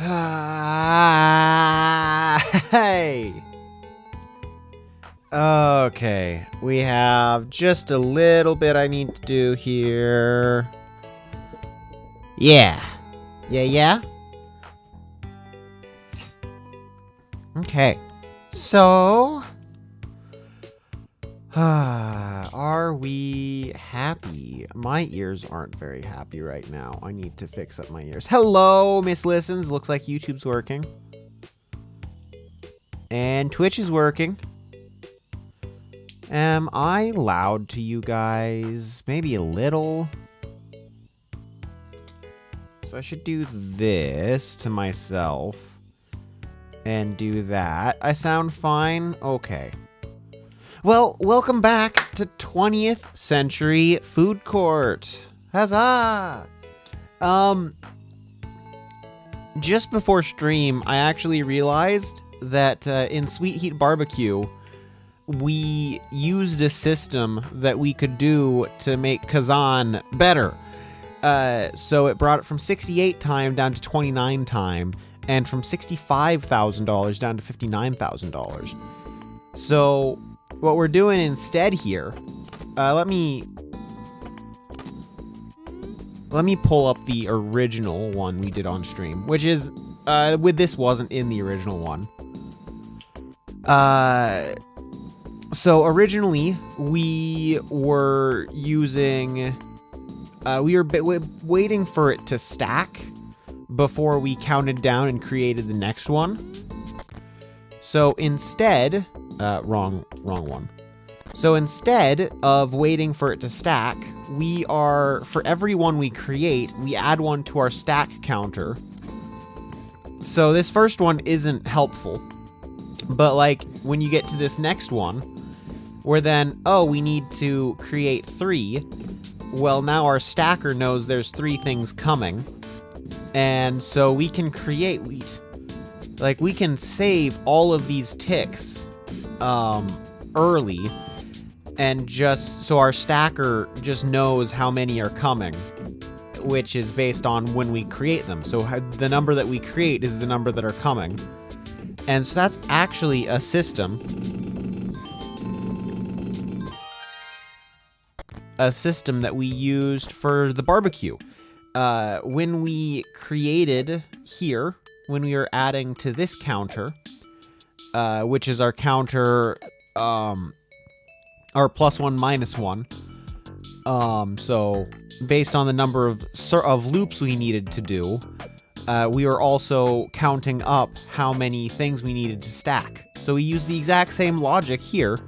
Hey. Okay, we have just a little bit I need to do here. Yeah. Yeah. Okay. So, are we happy? My ears aren't very happy right now. I need to fix up my ears. Hello, Miss Listens. Looks like YouTube's working. And Twitch is working. Am I loud to you guys? Maybe a little. So I should do this to myself. And do that. I sound fine? Okay. Well, welcome back to 20th Century Food Court. Huzzah! Just before stream, I actually realized that in Sweet Heat Barbecue, we used a system that we could do to make Kazan better. So it brought it from 68 time down to 29 time, and from $65,000 down to $59,000. So what we're doing instead here, let me pull up the original one we did on stream, which is, this wasn't in the original one. So originally we were using, we were waiting for it to stack before we counted down and created the next one. So instead, wrong one. So instead of waiting for it to stack, for every one we create, we add one to our stack counter. So this first one isn't helpful, but like when you get to this next one, where then, we need to create 3. Well, now our stacker knows there's 3 things coming. And so we can create we can save all of these ticks early, and just so our stacker just knows how many are coming, which is based on when we create them. So the number that we create is the number that are coming. And so that's actually a system that we used for the barbecue. When we created here, when we were adding to this counter, which is our counter, our +1, -1. So based on the number of loops we needed to do, we were also counting up how many things we needed to stack. So we used the exact same logic here,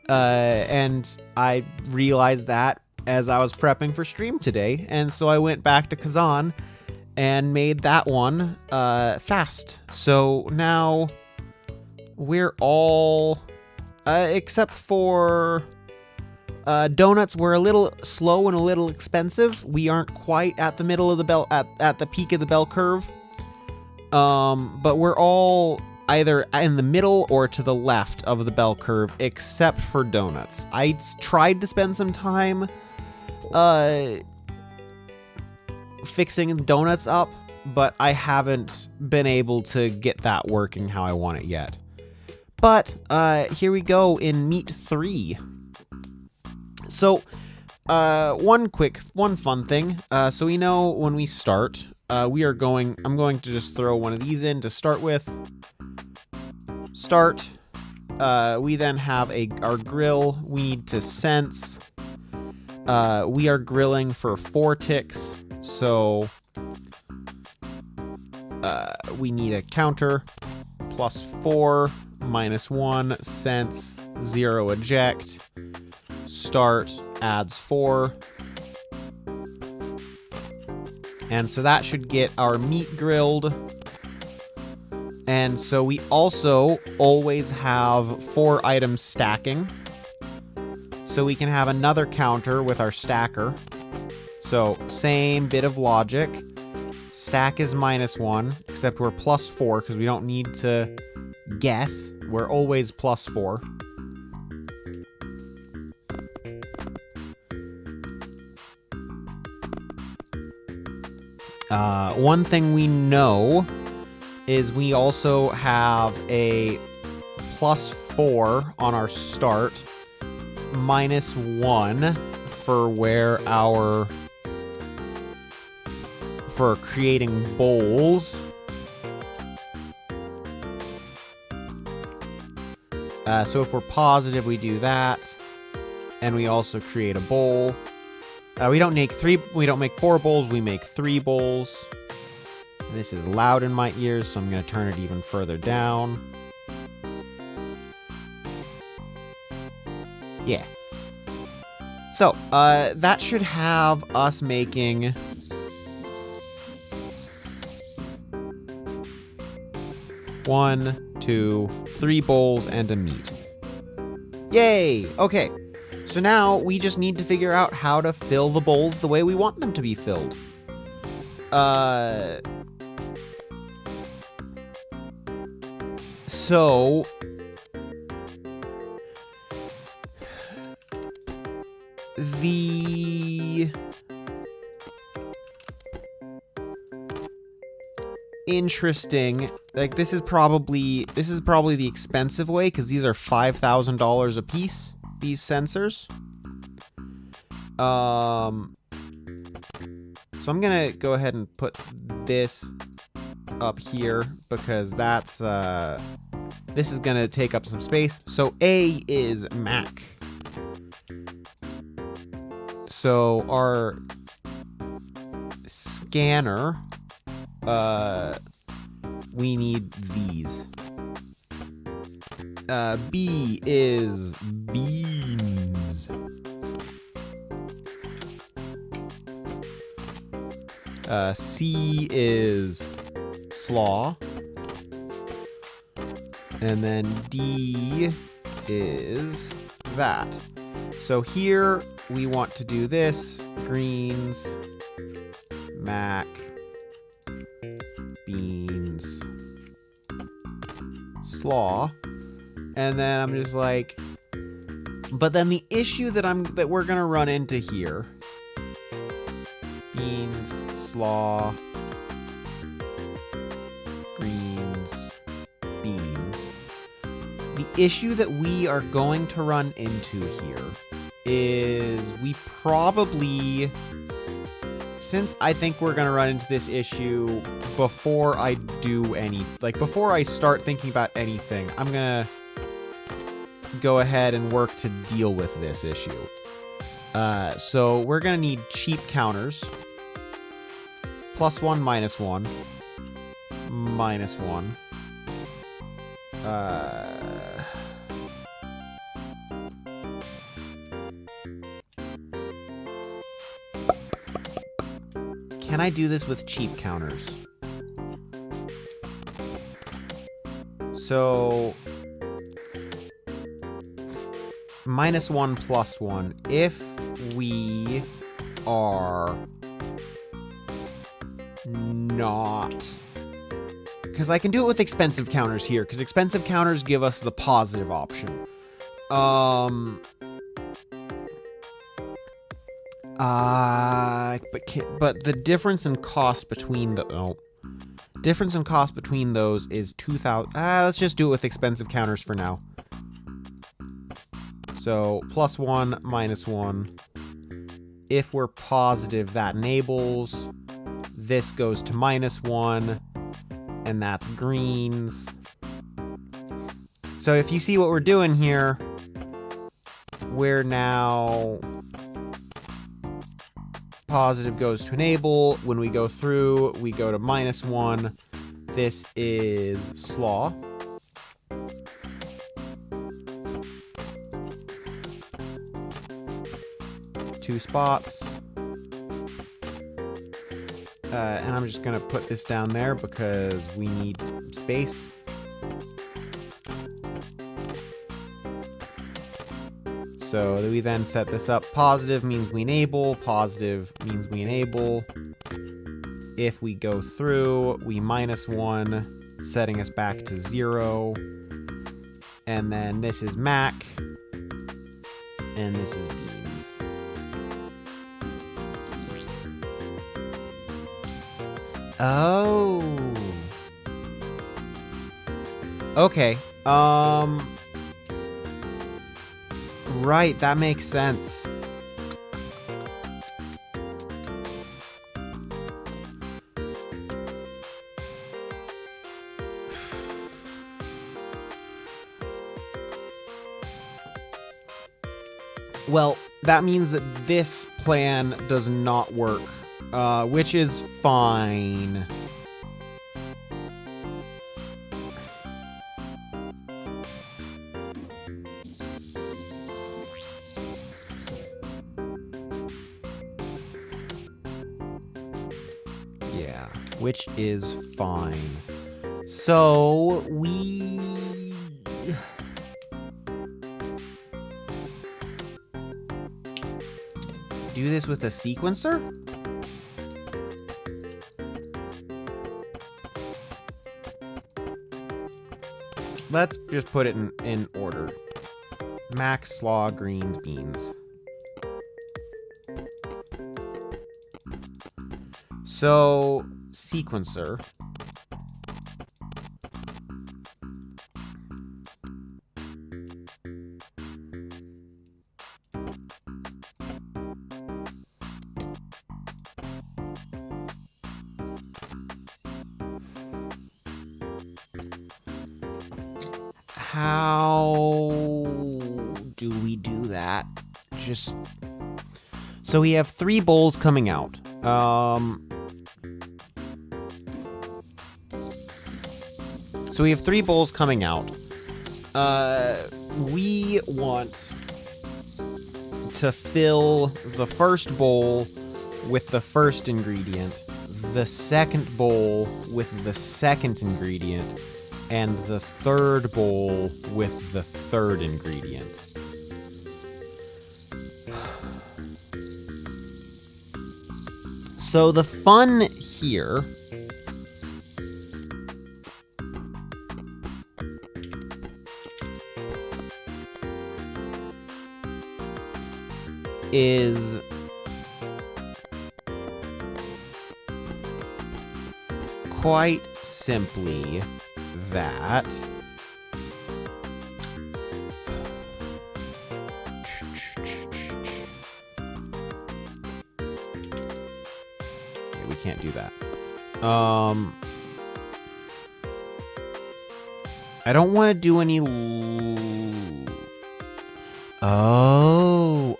and I realized that as I was prepping for stream today, and so I went back to Kazan and made that one fast. So now we're all, except for donuts, were a little slow and a little expensive. We aren't quite at the middle of the at the peak of the bell curve, but we're all either in the middle or to the left of the bell curve, except for donuts. I tried to spend some time fixing donuts up, but I haven't been able to get that working how I want it yet. But here we go in meat 3. So one fun thing. So we know when we start, I'm going to just throw one of these in to start with. Start. We then have our grill. We need to sense. We are grilling for 4 ticks, so we need a counter. +4, -1, sense, 0 eject. Start adds 4. And so that should get our meat grilled. And so we also always have 4 items stacking. So we can have another counter with our stacker. So same bit of logic. Stack is -1, except we're +4 because we don't need to guess. We're always +4. One thing we know is we also have a +4 on our start, -1 for where for creating bowls. So if we're positive, we do that, and we also create a bowl. We don't make 4 bowls, we make 3 bowls. This is loud in my ears, so I'm going to turn it even further down. Yeah. So, that should have us making 1, 2, 3 bowls and a meat. Yay! Okay. So now we just need to figure out how to fill the bowls the way we want them to be filled. So the interesting, like, this is probably the expensive way, because these are $5,000 a piece, these sensors. So I'm gonna go ahead and put this up here, because that's this is gonna take up some space. So A is Mac. So our scanner, we need these. B is beans. C is slaw. And then D is that. So here we want to do this: greens, mac, beans, slaw. And then I'm just like, but then the issue that we're gonna run into here: beans, slaw, greens, beans. The issue that we are going to run into here is we probably, since I think we're gonna run into this issue before I do before I start thinking about anything, I'm gonna go ahead and work to deal with this issue. So we're gonna need cheap counters. +1, -1. -1. Can I do this with cheap counters? So -1 +1. If we are not, because I can do it with expensive counters here, because expensive counters give us the positive option. But the difference in cost between those is 2,000. Let's just do it with expensive counters for now. So +1, -1. If we're positive, that enables. This goes to -1, and that's greens. So if you see what we're doing here, we're now positive goes to enable. When we go through, we go to -1. This is slaw. Two spots. And I'm just gonna put this down there because we need space. So we then set this up. Positive means we enable. Positive means we enable. If we go through, we -1, setting us back to 0. And then this is Mac. And this is beans. Oh. Okay. Right, that makes sense. Well, that means that this plan does not work, which is fine. Yeah, which is fine. So we... do this with a sequencer? Let's just put it in order. Max, slaw, greens, beans. So, sequencer. How do we do that? Just so we have 3 bowls coming out. So we have 3 bowls coming out. We want to fill the first bowl with the first ingredient, the second bowl with the second ingredient, and the third bowl with the third ingredient. So the fun here is quite simply that we can't do that. I don't want to do any Oh.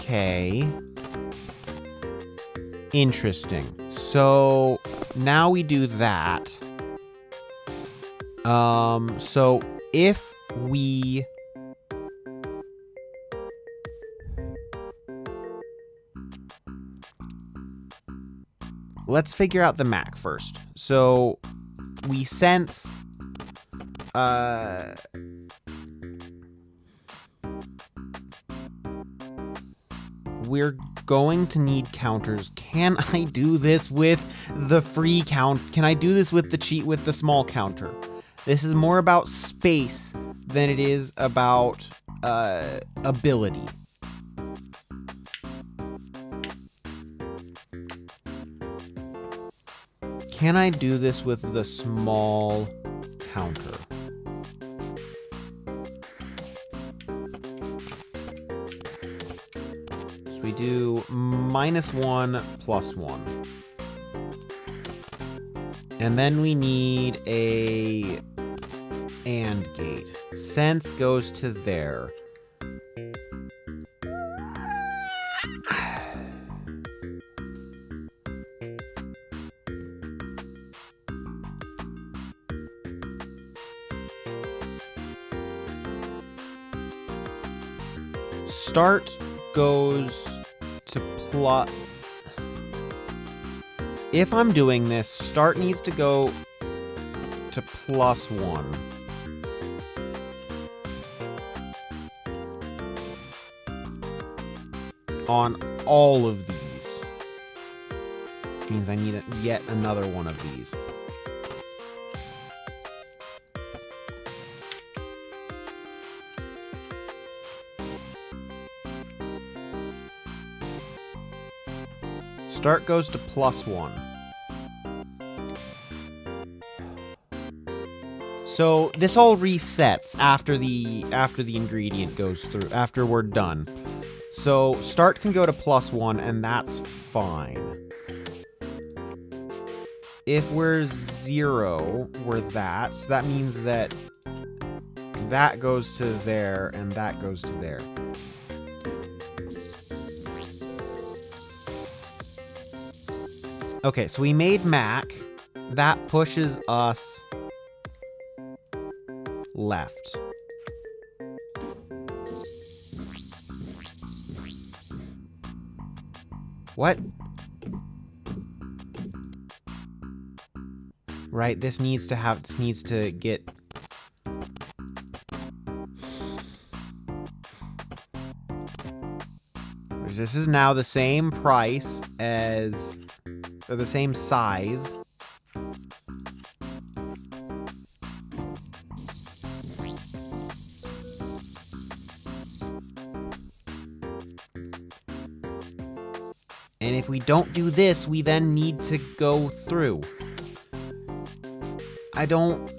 Okay. Interesting. So now we do that. So if we let's figure out the Mac first. So we sense we're going to need counters. Can I do this with the free count? Can I do this with the cheat with the small counter? This is more about space than it is about ability. Can I do this with the small counter? We do -1 +1. And then we need a AND gate. Sense goes to there. Start goes to plot. If I'm doing this, start needs to go to +1. on all of these. Which means I need yet another one of these. Start goes to +1. So this all resets after the ingredient goes through, after we're done. So start can go to +1, and that's fine. If we're 0, we're that. So that means that that goes to there, and that goes to there. Okay, so we made Mac. That pushes us left. What? Right, this needs to get... This is now the same price as... or the same size. And if we don't do this, we then need to go through. I don't...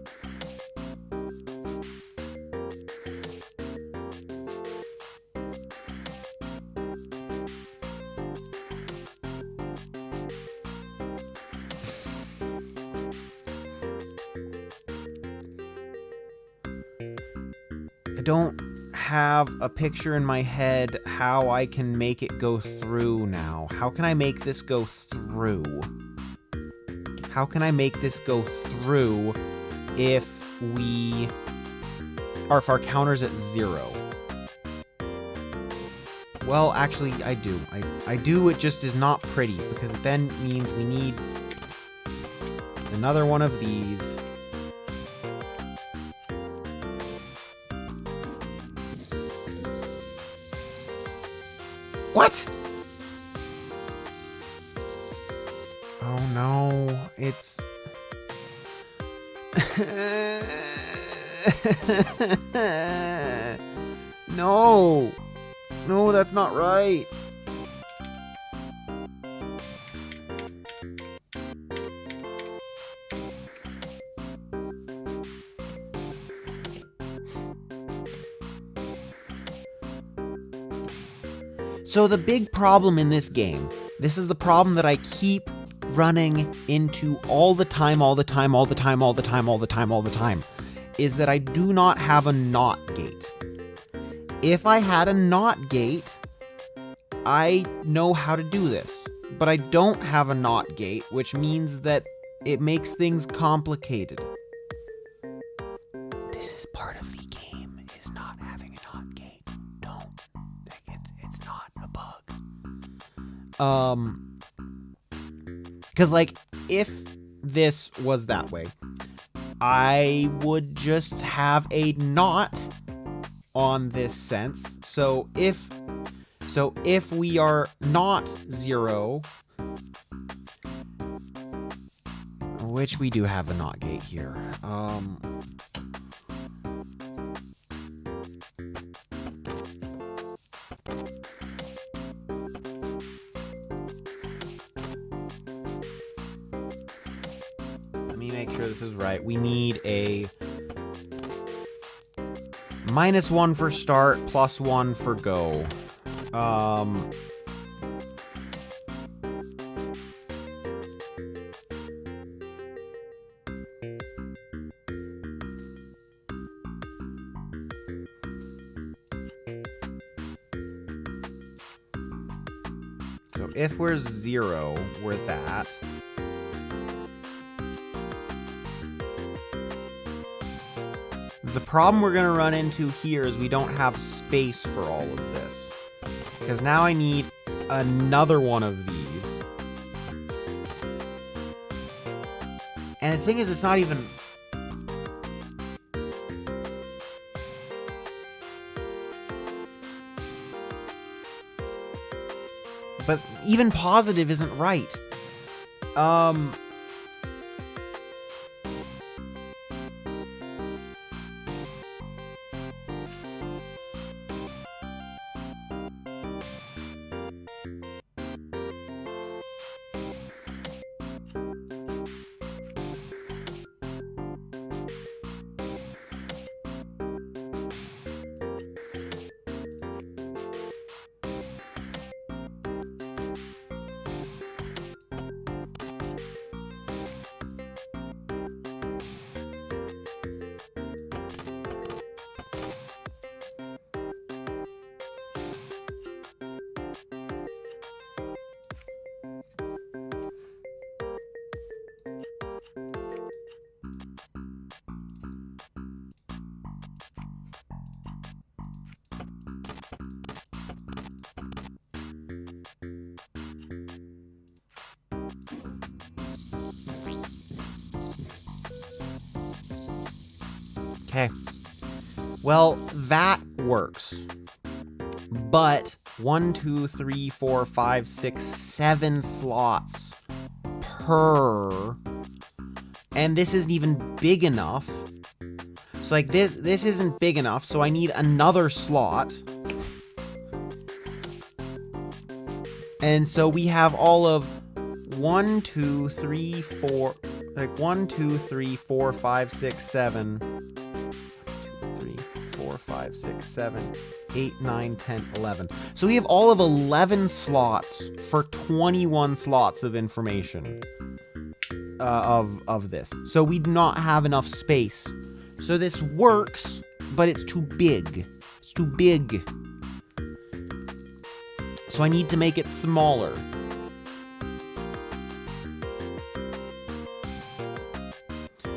I don't have a picture in my head how I can make it go through now. How can I make this go through? How can I make this go through if our counter's at 0? Well, actually, I do. I do, it just is not pretty, because it then means we need another one of these. What? Oh no, it's... No! No, that's not right. So the big problem in this game, this is the problem that I keep running into all the time, is that I do not have a NOT gate. If I had a NOT gate, I know how to do this, but I don't have a NOT gate, which means that it makes things complicated. This is part of the game, is not having a NOT gate. Don't. It's not a bug. Because, like, if this was that way, I would just have a NOT on this sense. So if we are not 0, which we do have a NOT gate here. Let me make sure this is right. We need a -1 for start, +1 for go. So if we're 0, we're that. The problem we're going to run into here is we don't have space for all of this. Because now I need another one of these. And the thing is, it's not even... But even positive isn't right. Okay. Well, that works. But 1, 2, 3, 4, 5, 6, 7 slots per. And this isn't even big enough. So like this isn't big enough, so I need another slot. And so we have all of 1, 2, 3, 4, like 1, 2, 3, 4, 5, 6, 7. 3, 4, 5, 6, 7, 8, 9, 10, 11. So we have all of 11 slots for 21 slots of information of this. So we do not have enough space. So this works, but it's too big. It's too big. So I need to make it smaller.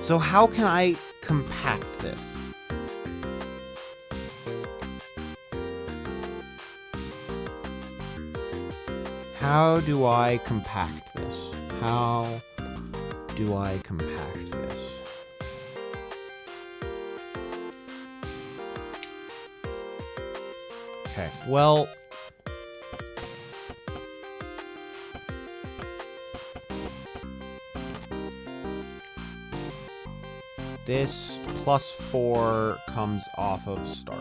So how can I compact this? How do I compact this? How do I compact this? Okay, well, this +4 comes off of start.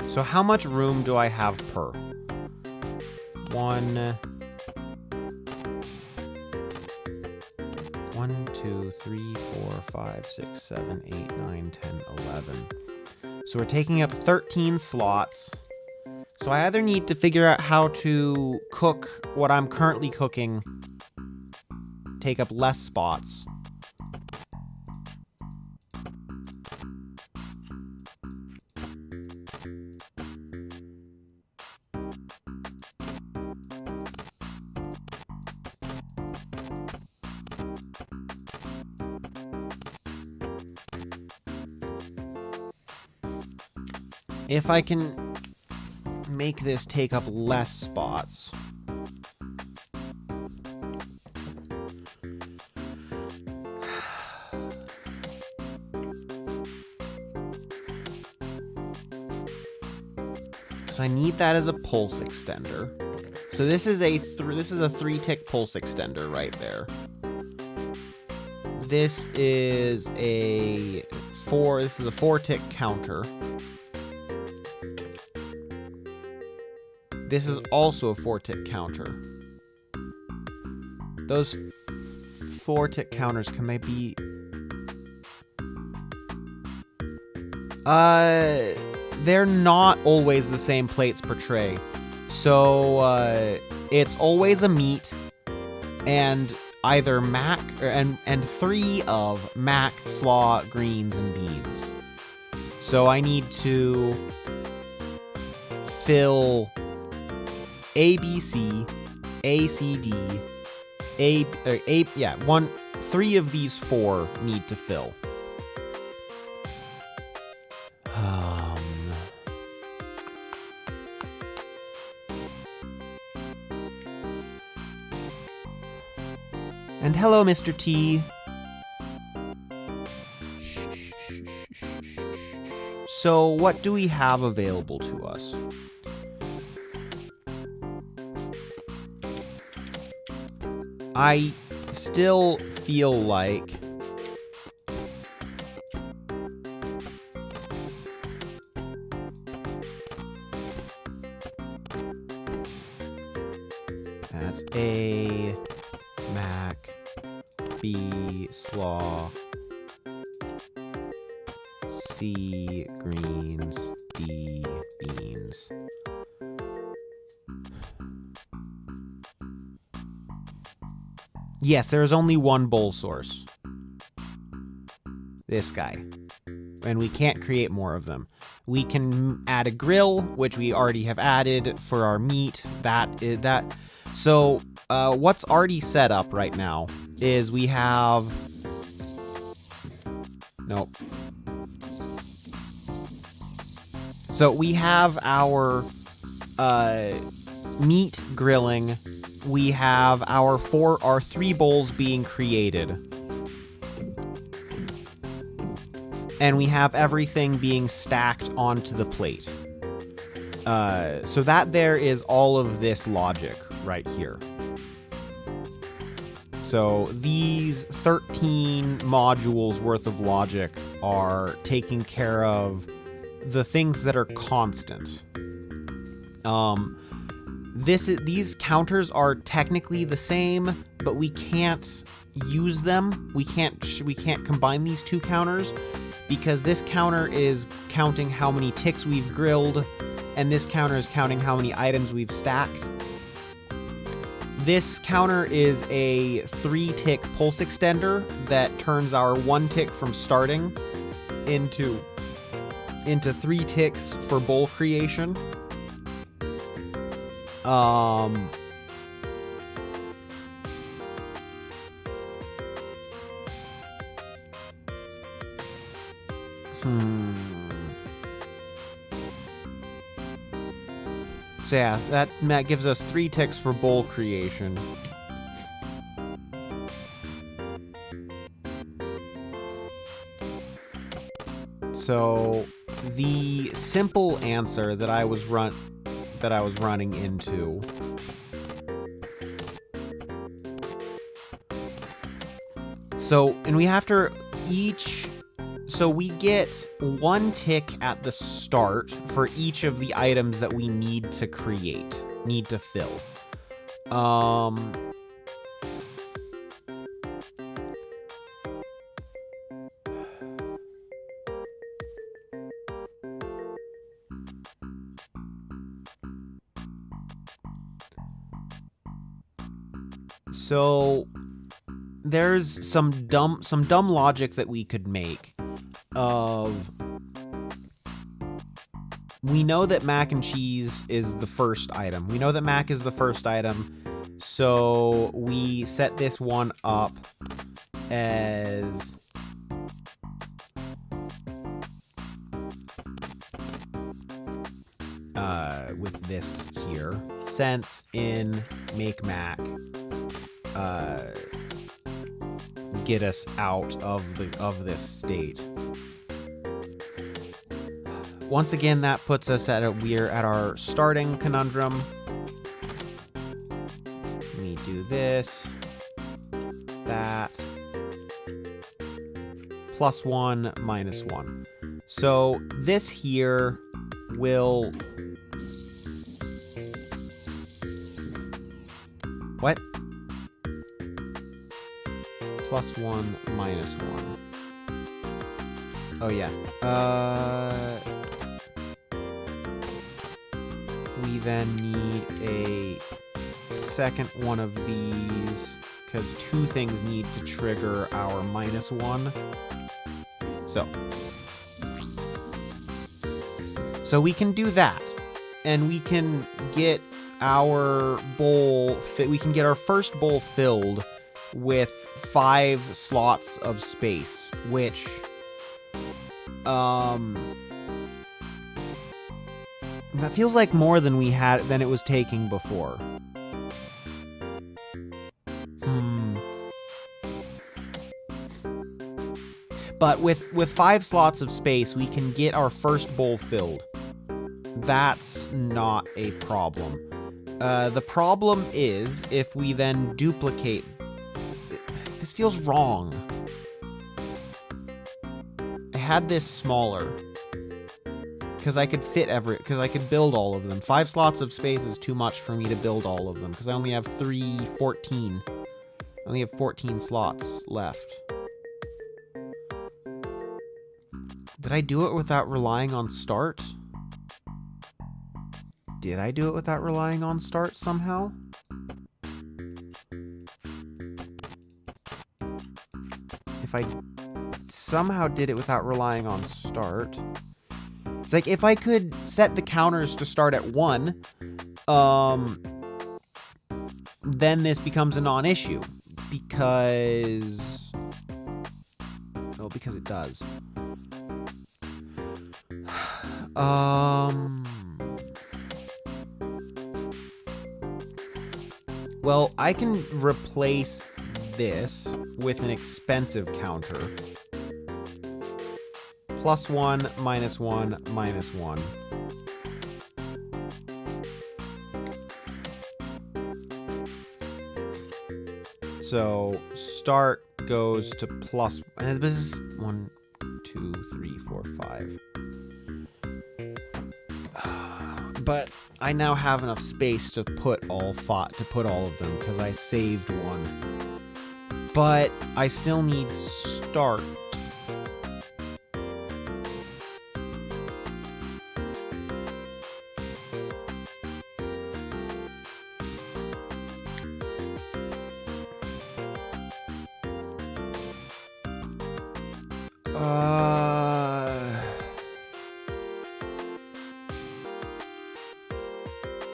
So how much room do I have per? 1, 2, 3, 4, 5, 6, 7, 8, 9, 10, 11. So we're taking up 13 slots. So I either need to figure out how to cook what I'm currently cooking, take up less spots. If I can make this take up less spots. So I need that as a pulse extender. So this is a 3-tick pulse extender right there. This is a 4-tick counter. This is also a 4-tick counter. Those 4-tick counters, can they be... They're not always the same plates per tray. So, it's always a meat and either mac, and 3 of mac, slaw, greens, and beans. So I need to fill ABC, ACD, 3 of these 4 need to fill. And hello, Mr. T. So what do we have available to us? I still feel like that's A, Mac, B, slaw, C, greens, D, beans. Yes, there is only one bowl source. This guy. And we can't create more of them. We can add a grill, which we already have added for our meat. So what's already set up right now is we have... Nope. So we have our meat grilling. We have our 3 bowls being created. And we have everything being stacked onto the plate. So that there is all of this logic right here. So these 13 modules worth of logic are taking care of the things that are constant. These counters are technically the same, but we can't use them. We can't combine these two counters because this counter is counting how many ticks we've grilled, and this counter is counting how many items we've stacked. This counter is a 3-tick pulse extender that turns our 1 tick from starting into 3 ticks for bowl creation. So yeah, that gives us 3 ticks for bowl creation. So the simple answer that I was running into and we have to so we get 1 tick at the start for each of the items that we need to fill. So there's some dumb logic that we could make of, we know that mac and cheese is the first item. We know that mac is the first item. So we set this one up as with this here, since in make mac get us out of this state. Once again, that puts us at our starting conundrum. We do this, that, +1, -1. So this here will... What? +1, -1. Oh yeah. We then need a second one of these because 2 things need to trigger our -1. So we can do that, and we can get our bowl we can get our first bowl filled with 5 slots of space, which that feels like more than than it was taking before. But with 5 slots of space, we can get our first bowl filled. That's not a problem. The problem is if we then duplicate... This feels wrong. I had this smaller. Because I could because I could build all of them. 5 slots of space is too much for me to build all of them, because I only have 14. I only have 14 slots left. Did I do it without relying on start? Did I do it without relying on start somehow? If I somehow did it without relying on start... It's like, if I could set the counters to start at 1, then this becomes a non-issue. Because... Oh, because it does. Well, I can replace this with an expensive counter. +1, -1, -1. So start goes to plus, and this is 1, 2, 3, 4, 5. But I now have enough space to put all of them because I saved one. But I still need start.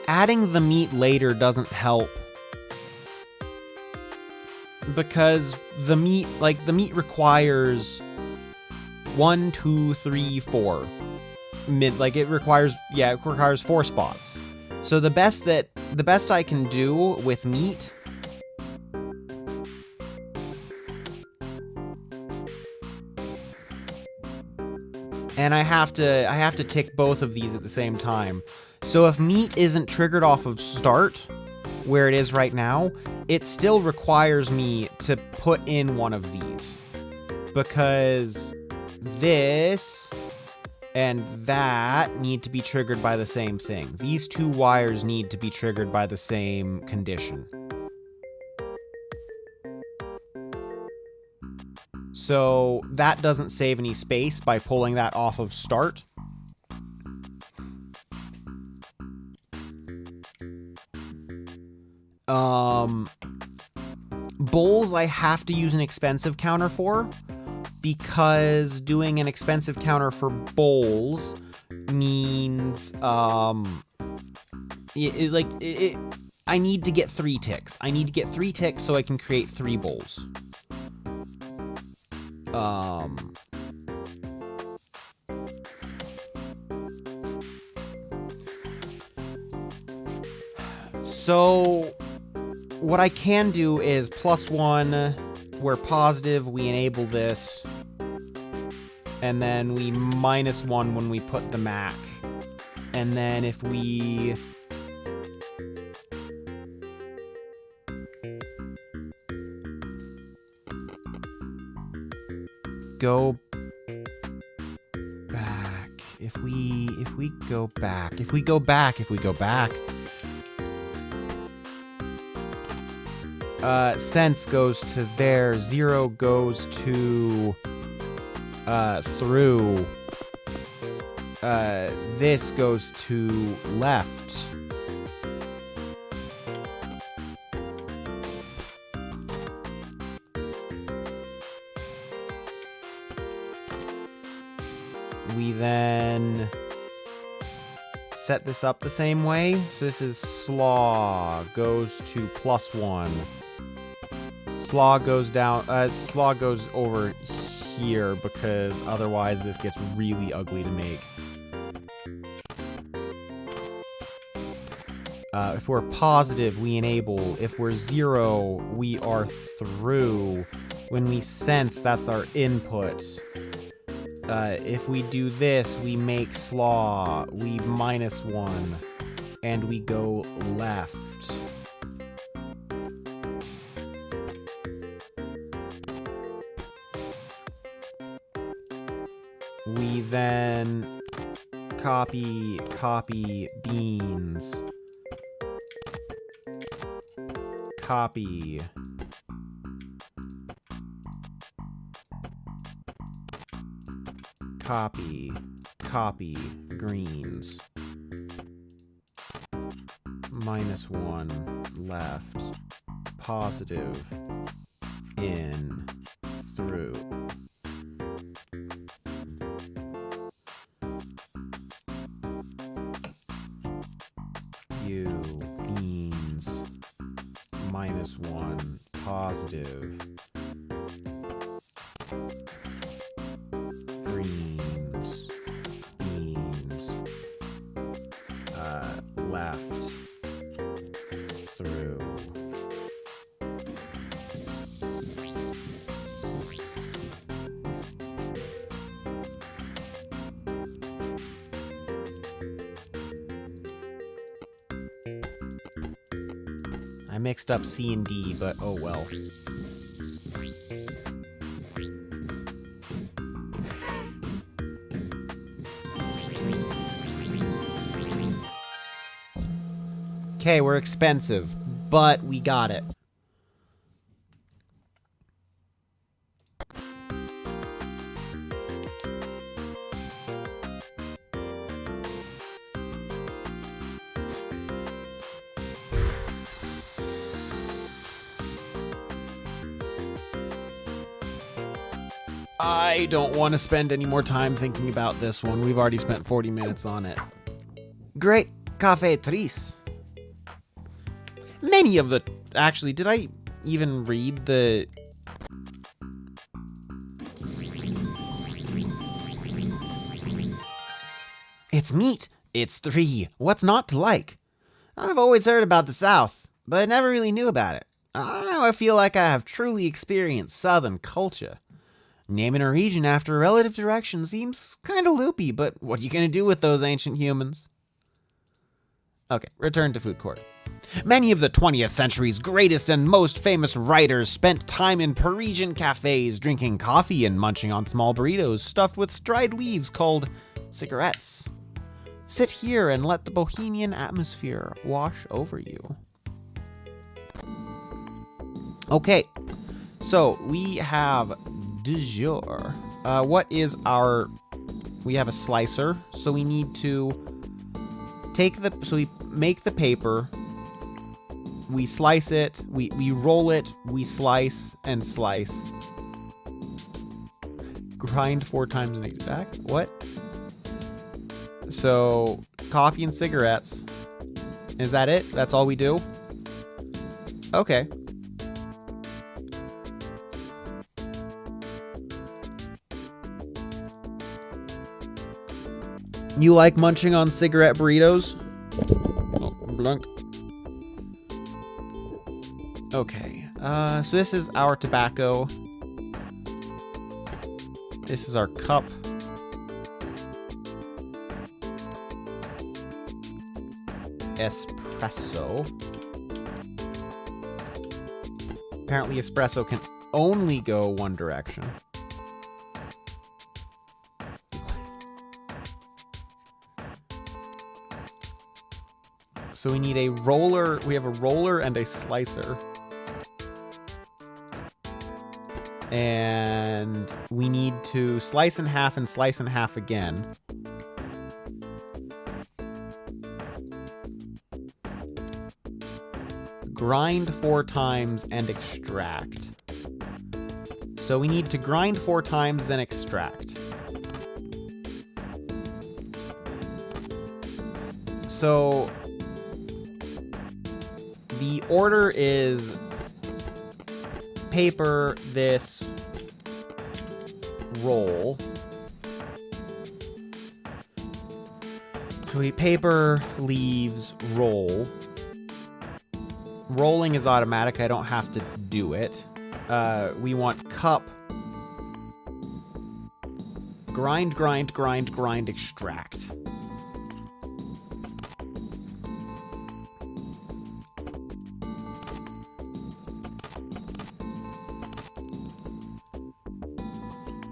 Adding the meat later doesn't help. Because the meat requires 1, 2, 3, 4. It requires 4 spots. So the best I can do with meat and I have to tick both of these at the same time. So if meat isn't triggered off of start, where it is right now, it still requires me to put in one of these. Because this and that need to be triggered by the same thing. These 2 wires need to be triggered by the same condition. So that doesn't save any space by pulling that off of start. Bowls I have to use an expensive counter for, because doing an expensive counter for bowls means I need to get 3 ticks. I need to get 3 ticks so I can create 3 bowls. So what I can do is +1, we're positive, we enable this, and then we -1 when we put the Mac. And then if we go back, if we go back, sense goes to there, 0 goes to through, this goes to left. We then set this up the same way. So this is slaw goes to +1. Slaw goes down, slaw goes over here because otherwise this gets really ugly to make. If we're positive, we enable. If we're 0, we are through. When we sense, that's our input. If we do this, we make slaw, we -1, and we go left. We then copy beans. Copy. Copy greens. -1 left. Positive in through. Beans. -1 positive. Greens. Beans. Left. Through. I mixed up C and D, but oh well. Okay, we're expensive, but we got it. I don't want to spend any more time thinking about this one. We've already spent 40 minutes on it. Great cafetrice. Many of the... Actually, did I even read the... It's meat. It's 3. What's not to like? I've always heard about the South, but I never really knew about it. Now I feel like I have truly experienced Southern culture. Naming a region after a relative direction seems kind of loopy, but what are you going to do with those ancient humans? Okay, return to food court. Many of the 20th century's greatest and most famous writers spent time in Parisian cafes, drinking coffee and munching on small burritos stuffed with dried leaves called cigarettes. Sit here and let the bohemian atmosphere wash over you. Okay, so we have du jour. What is our... We have a slicer, so we need to take the... So we make the paper, we slice it, we roll it, we slice and slice. Grind 4 times and extract? What? So, coffee and cigarettes. Is that it? That's all we do? Okay. You like munching on cigarette burritos? Oh, blunk. Okay, so this is our tobacco. This is our cup. Espresso. Apparently espresso can only go one direction. So we need a roller, we have a roller and a slicer. And we need to slice in half and slice in half again. Grind 4 times and extract. So we need to grind 4 times, then extract. So the order is paper, this, roll. So we paper, leaves, roll. Rolling is automatic. I don't have to do it. We want cup. Grind, grind, grind, grind, extract.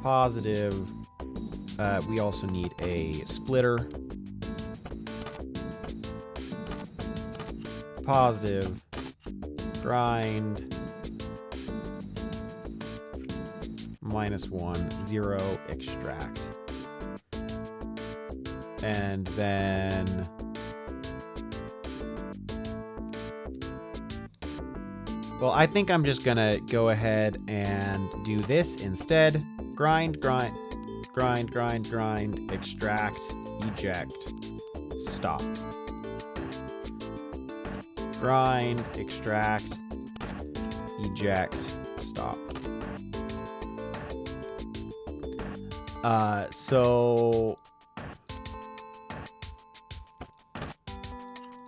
Positive. We also need a splitter. Positive. Grind. -1, 0, extract. And then well, I think I'm just gonna go ahead and do this instead. Grind, grind, grind, grind, grind, extract, eject, stop. Grind, extract, eject, stop. So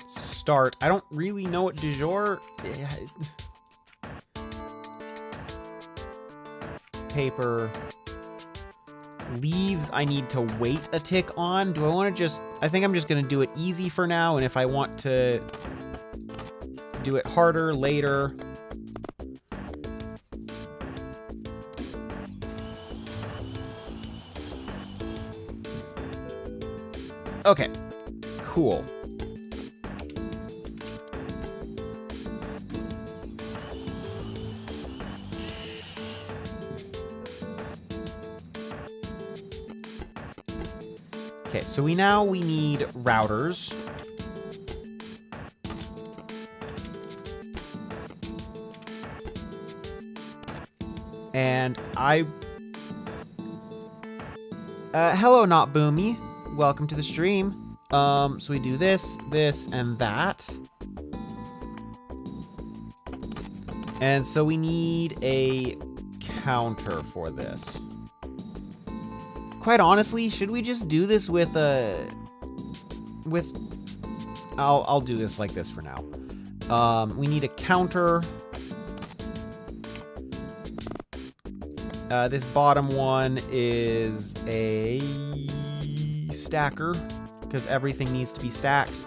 start. I don't really know what du jour. Paper. Leaves I need to wait a tick on. Do I want to just... I think I'm just going to do it easy for now, and if I want to do it harder later... Okay, cool. Okay, so we need routers. And hello, Not Boomy. Welcome to the stream. So we do this, this, and that. And so we need a counter for this. Quite honestly, should we just do this with I'll do this like this for now. We need a counter. This bottom one is a stacker because everything needs to be stacked.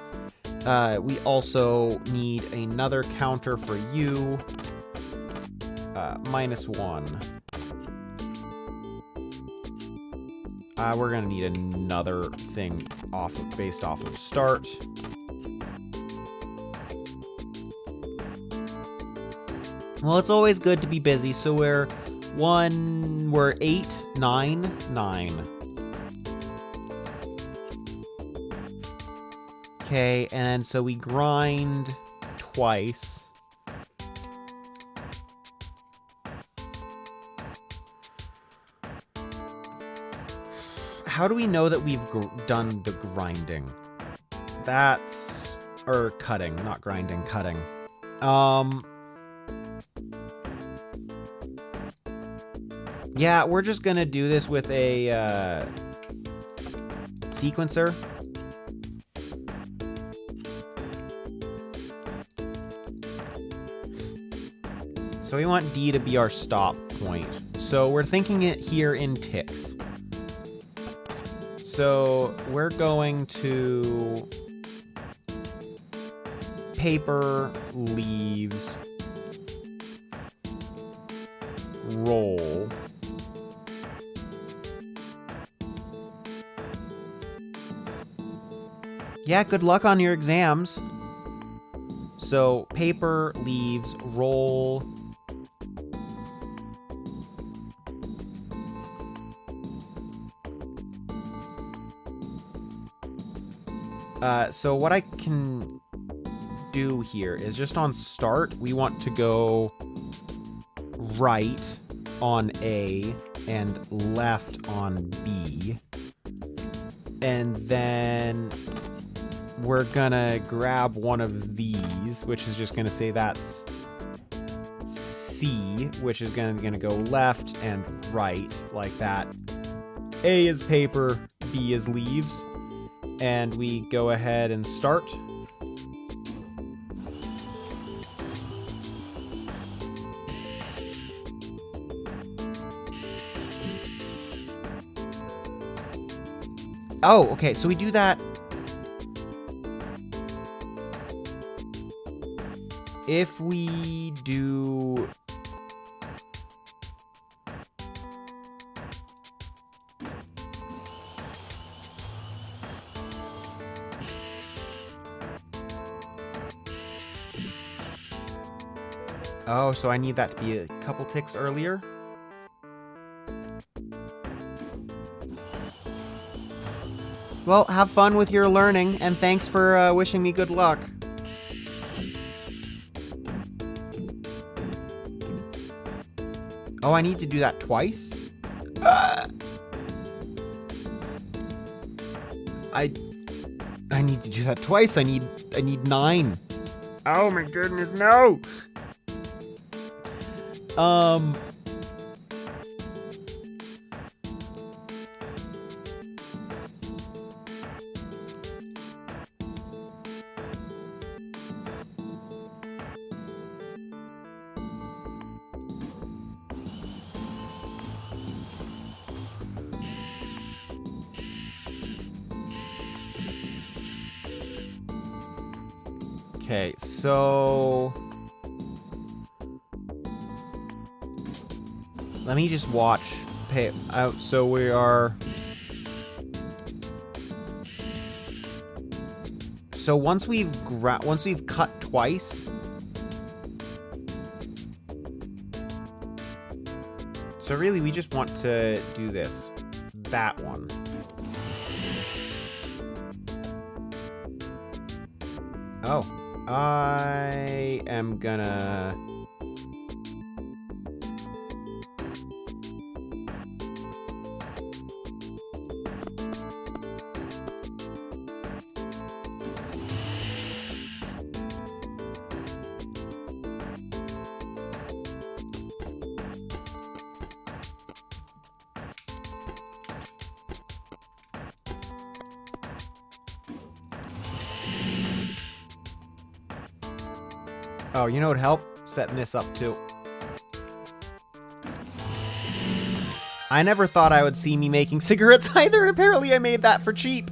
We also need another counter for you. -1. We're gonna need another thing based off of start. Well, it's always good to be busy, so we're 8, 9, 9. Okay, and so we grind twice. How do we know that we've done the grinding? Or cutting, not grinding, cutting. Yeah, we're just gonna do this with a sequencer. So we want D to be our stop point. So we're thinking it here in ticks. So we're going to paper, leaves, roll. Yeah, good luck on your exams. So paper, leaves, roll. So what I can do here is just on start, we want to go right on A and left on B. And then we're gonna grab one of these, which is just gonna say that's C, which is gonna go left and right like that. A is paper, B is leaves. And we go ahead and start. Oh, okay, so we do that. If we do... Oh, so I need that to be a couple ticks earlier? Well, have fun with your learning, and thanks for wishing me good luck. Oh, I need to do that twice? I need to do that twice. I need 9. Oh my goodness, no! Okay, so let me just watch. Pay out. So we are. So once we've cut twice. So really, we just want to do this. That one. Oh. I am gonna... Oh, you know what would help? Setting this up too. I never thought I would see me making cigarettes either, and apparently I made that for cheap.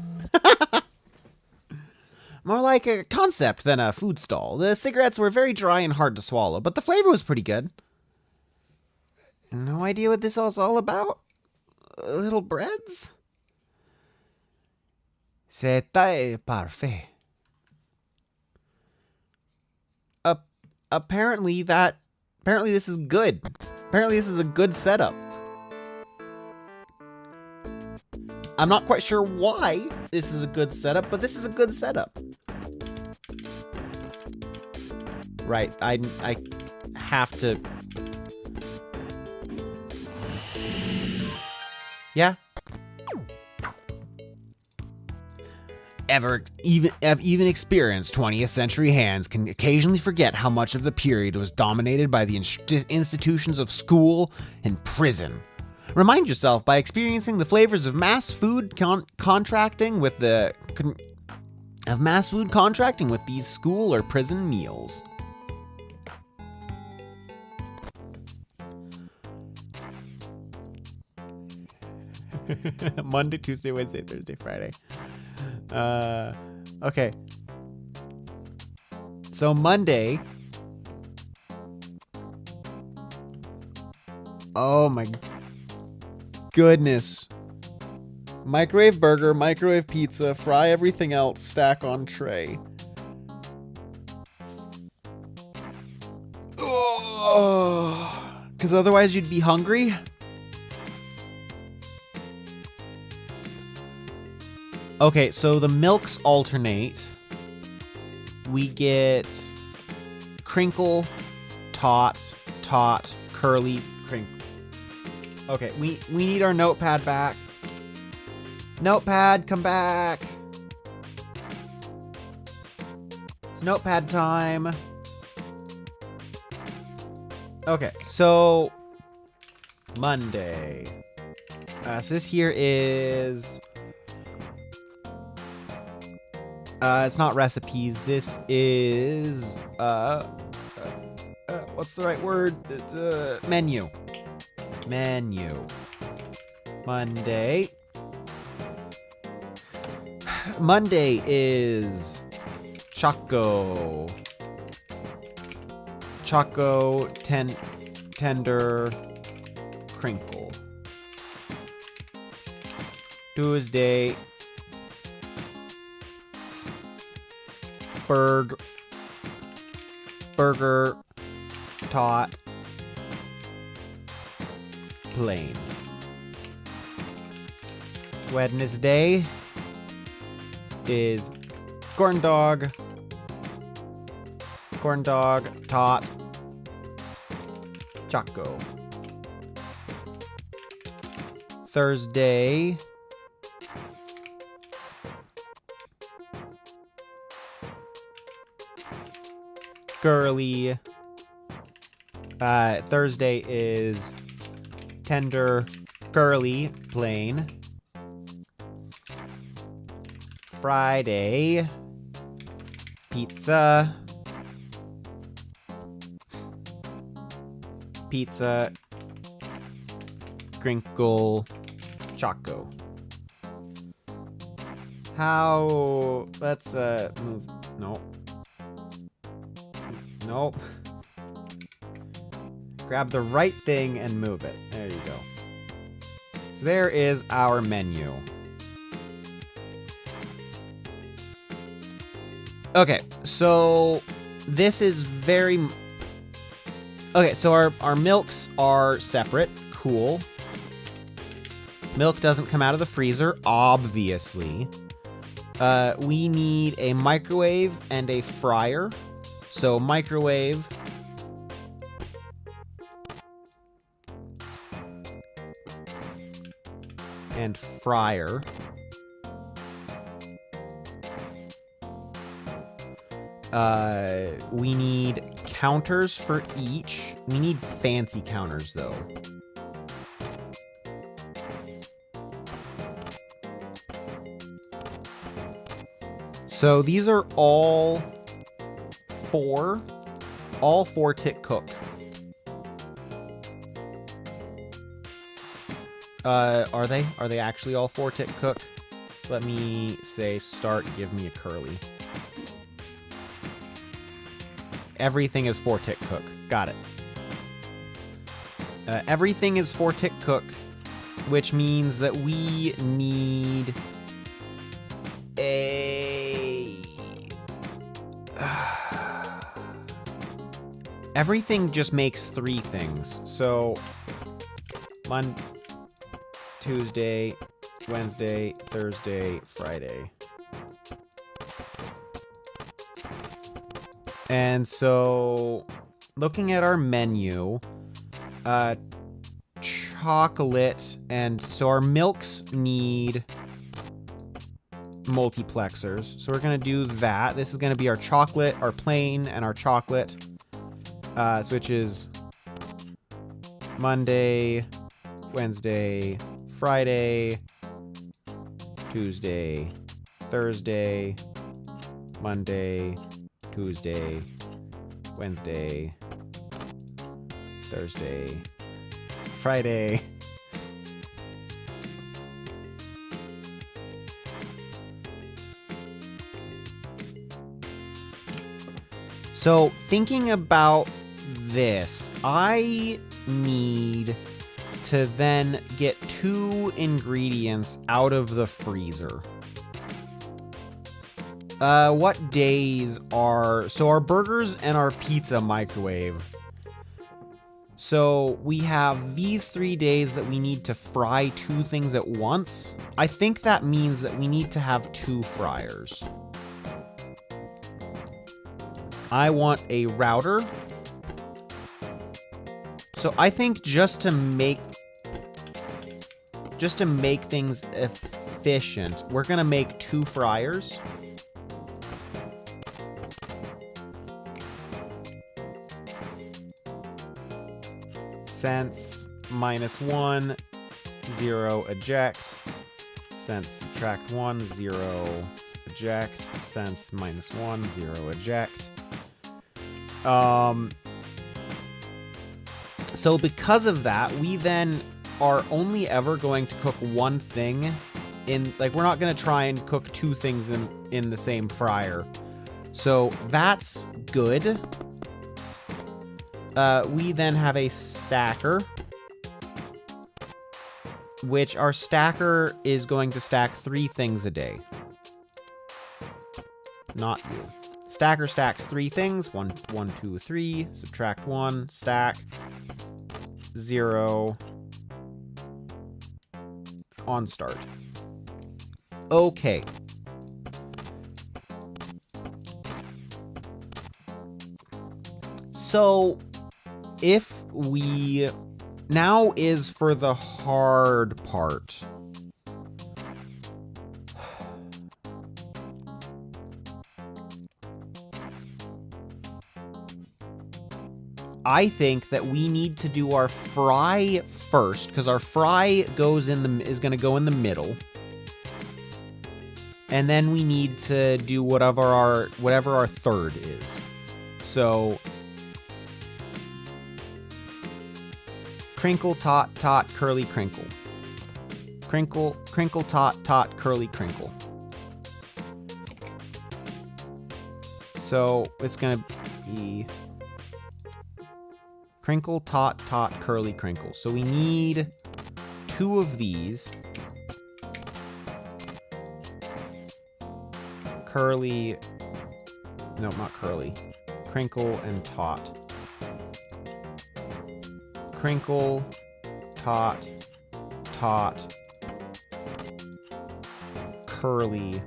More like a concept than a food stall. The cigarettes were very dry and hard to swallow, but the flavor was pretty good. No idea what this was all about? Little breads? C'était parfait. Apparently this is good. Apparently this is a good setup. I'm not quite sure why this is a good setup, but this is a good setup. Right, I have to... Yeah. Even experienced 20th century hands can occasionally forget how much of the period was dominated by the institutions of school and prison. Remind yourself by experiencing the flavors of mass food contracting with these school or prison meals. Monday, Tuesday, Wednesday, Thursday, Friday. Okay. So Monday. Oh my goodness. Microwave burger, microwave pizza, fry everything else, stack on tray. Oh, because otherwise you'd be hungry. Okay, so the milks alternate. We get crinkle, tot, curly, crinkle. Okay, we need our notepad back. Notepad, come back. It's notepad time. Okay, so Monday. So this here is... it's not recipes. This is, what's the right word? It's, menu. Menu. Monday. Monday is Choco. Choco, tender, crinkle. Tuesday, burger, tot, plain. Wednesday is corn dog, tot, choco. Thursday, girly. Thursday is tender, curly, plain. Friday, pizza, crinkle, choco. Let's move. Nope. Grab the right thing and move it. There you go. So there is our menu. Okay, so this is very... Okay, so our milks are separate. Cool. Milk doesn't come out of the freezer, obviously. We need a microwave and a fryer. So microwave. And fryer. We need counters for each. We need fancy counters, though. So these are all four tick cook. Are they actually all 4 tick cook? Let me say start, give me a curly. Everything is 4 tick cook. Got it. Everything is 4 tick cook, which means that we need a... Everything just makes 3 things. So, Monday, Tuesday, Wednesday, Thursday, Friday. And so, looking at our menu, chocolate, and so our milks need multiplexers. So we're going to do that. This is going to be our chocolate, our plain, and our chocolate, which is Monday, Wednesday, Friday, Tuesday, Thursday, Monday, Tuesday, Wednesday, Thursday, Friday. So thinking about this, I need to then get 2 ingredients out of the freezer. What days are... So our burgers and our pizza microwave. So we have these 3 days that we need to fry 2 things at once. I think that means that we need to have 2 fryers. I want a router. So I think just to make things efficient, we're gonna make 2 fryers. Sense -1, 0 eject. Sense subtract 1, 0 eject. Sense -1, 0 eject. So because of that, we then are only ever going to cook 1 thing like, we're not going to try and cook two things in the same fryer. So that's good. We then have a stacker, which our stacker is going to stack 3 things a day. Not you. Stacker stacks 3 things. 1, 2, 3. Subtract 1. Stack 0. On start. Okay. So, if we... Now is for the hard part. I think that we need to do our fry first, because our fry is going to go in the middle. And then we need to do whatever our third is. So crinkle, tot, tot, curly, crinkle. Crinkle, crinkle, tot, tot, curly, crinkle. So it's going to be crinkle, tot, tot, curly, crinkle. So we need 2 of these. Curly, no, not curly. Crinkle and tot. Crinkle, tot, tot, curly,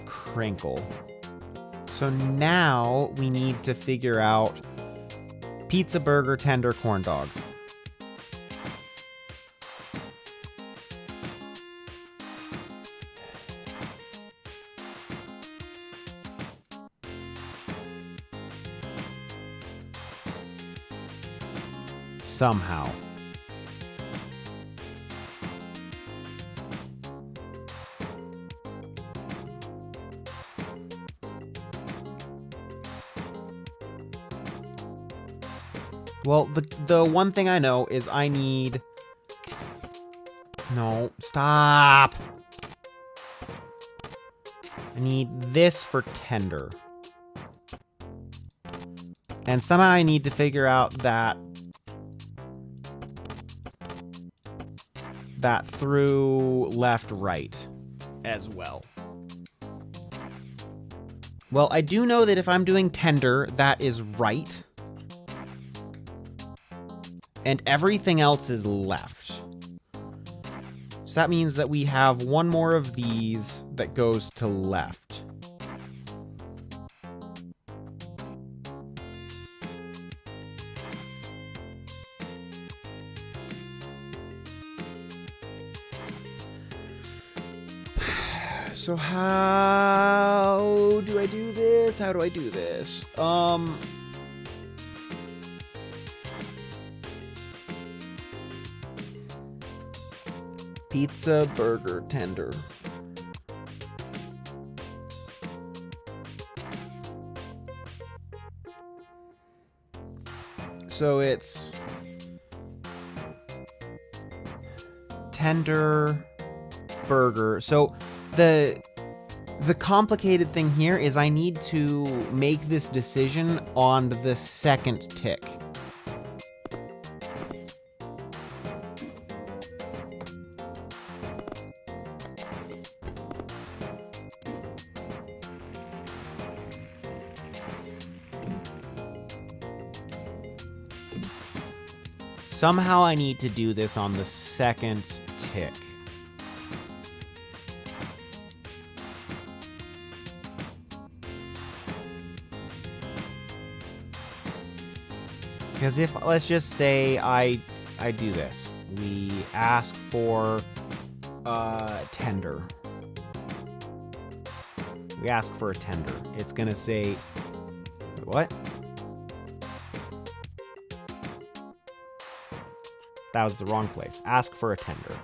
crinkle. So now we need to figure out pizza, burger, tender, corn dog. Somehow. Well, the one thing I know is I need... No, stop! I need this for tender. And somehow I need to figure out that through left, right as well. Well, I do know that if I'm doing tender, that is right. And everything else is left. So that means that we have one more of these that goes to left. So how do I do this? How do I do this? Pizza, burger, tender. So it's tender, burger. So the complicated thing here is I need to make this decision on the second tick. Somehow I need to do this on the second tick. Because if, let's just say I do this. We ask for tender. We ask for a tender. It's gonna say, what? That was the wrong place. Ask for a tender.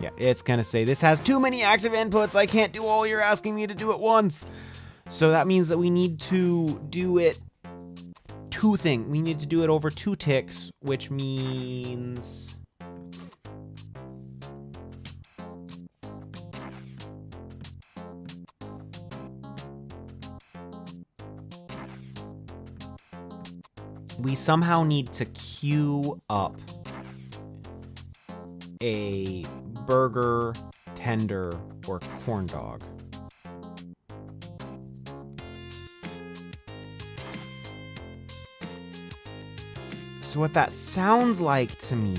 Yeah, it's gonna say, this has too many active inputs. I can't do all you're asking me to do at once. So that means that we need to do it we need to do it over 2 ticks, which means we somehow need to queue up a burger, tender, or corn dog. So what that sounds like to me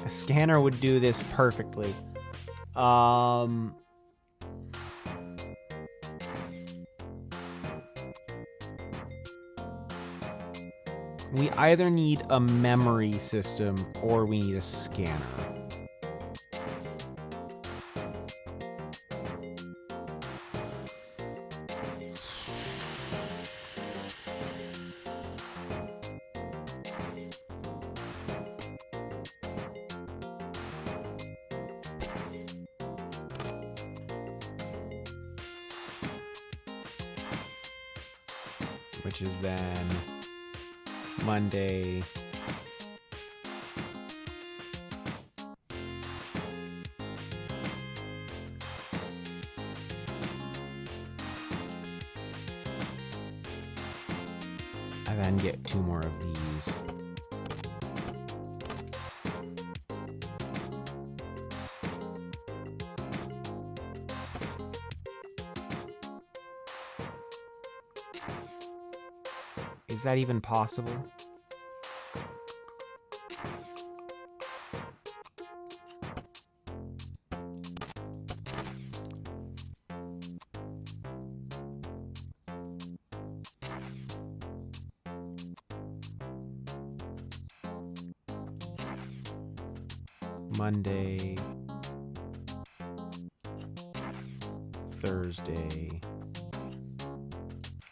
a scanner would do this perfectly. We either need a memory system or we need a scanner. Which is then Monday, I then get 2 more of these. Is that even possible? Monday, Thursday,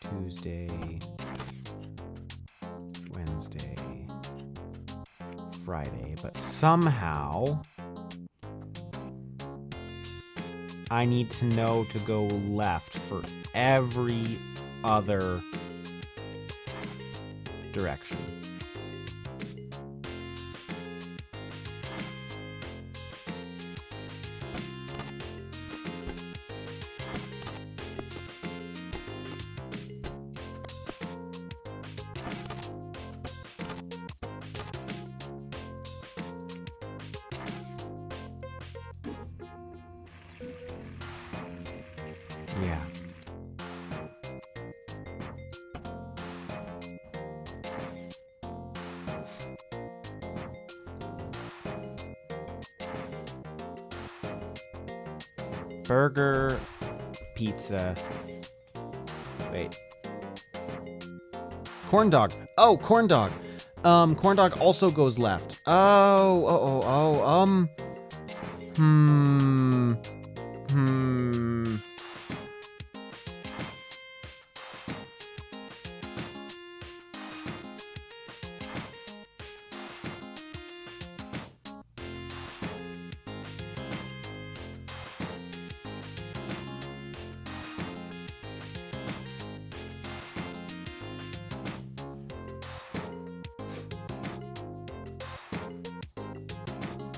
Tuesday, Wednesday, Friday, but somehow I need to know to go left for every other direction. Yeah. Burger, pizza. Wait. Corn dog. Oh, corn dog. Corn dog also goes left.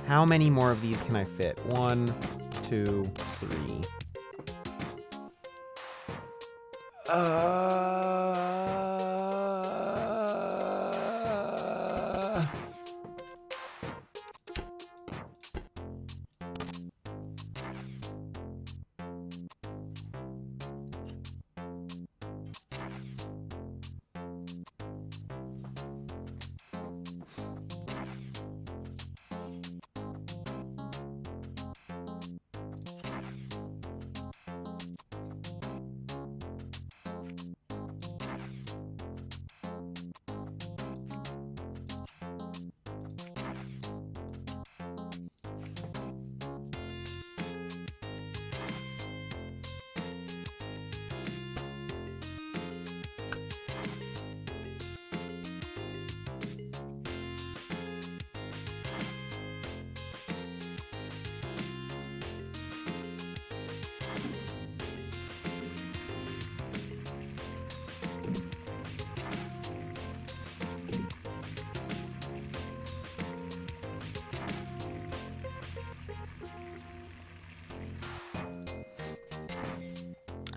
How many more of these can I fit? 1, 2, 3.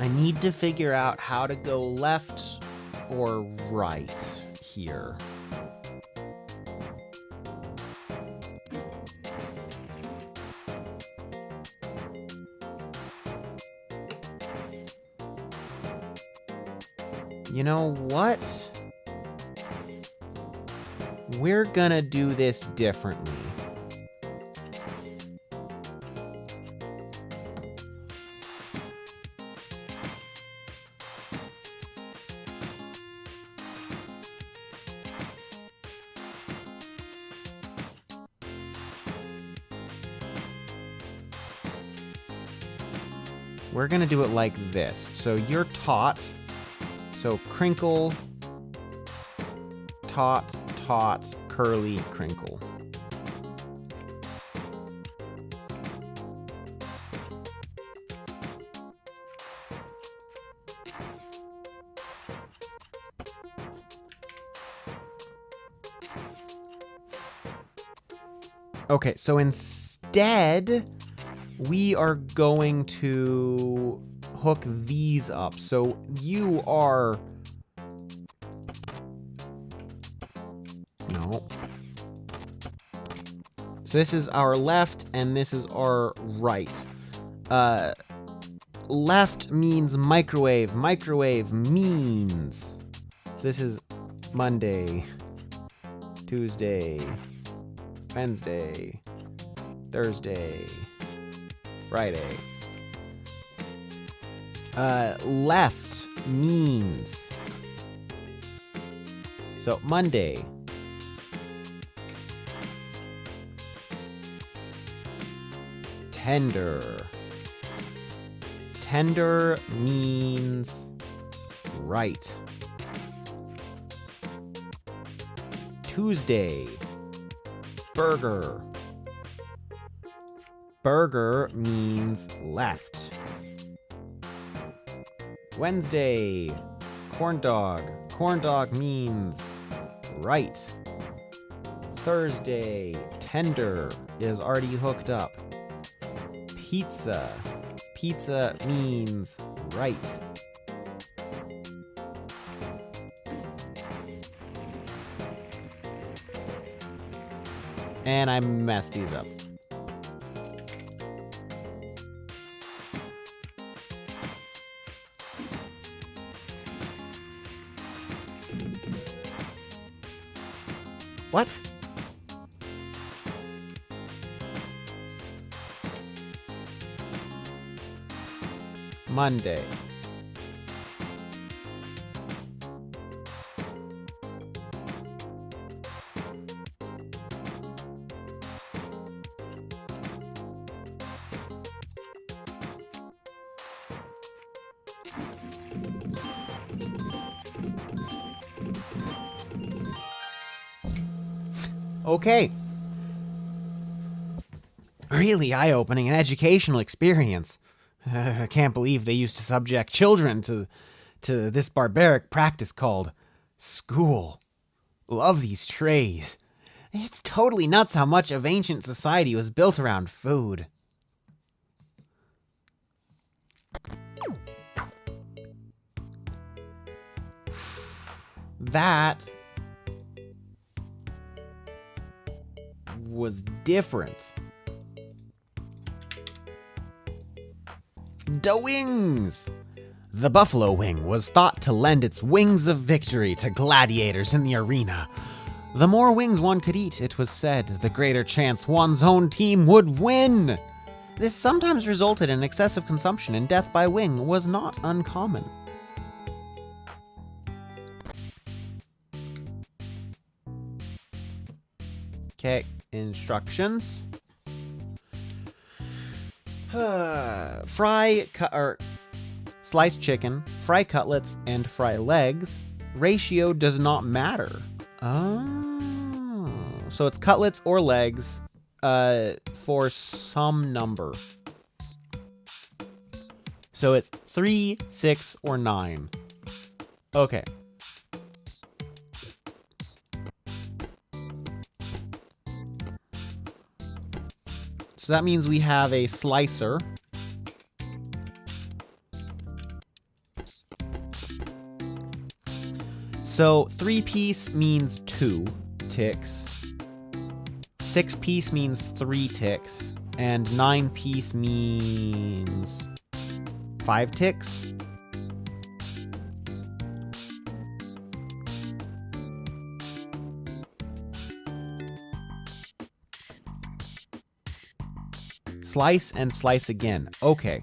I need to figure out how to go left or right here. You know what? We're gonna do this differently. We're gonna do it like this. So you're taut. So crinkle, taut, taut, curly, crinkle. Okay, so instead, we are going to hook these up. So you are... No. So this is our left, and this is our right. Left means microwave. Microwave means... So this is Monday, Tuesday, Wednesday, Thursday, Friday. Left means... So Monday. Tender. Tender means right. Tuesday. Burger. Burger means left. Wednesday. Corn dog. Corn dog means right. Thursday. Tender is already hooked up. Pizza. Pizza means right. And I messed these up. What? Monday. Okay. Really eye-opening and educational experience. I can't believe they used to subject children to this barbaric practice called school. Love these trays. It's totally nuts how much of ancient society was built around food. That was different. The wings! The buffalo wing was thought to lend its wings of victory to gladiators in the arena. The more wings one could eat, it was said, the greater chance one's own team would win. This sometimes resulted in excessive consumption, and death by wing was not uncommon. Okay, instructions. Sliced chicken, fry cutlets, and fry legs. Ratio does not matter. Oh, so it's cutlets or legs for some number. So it's 3, 6, or 9. Okay. So that means we have a slicer. So 3-piece means 2 ticks. 6-piece means 3 ticks. And 9-piece means 5 ticks. Slice and slice again. Okay.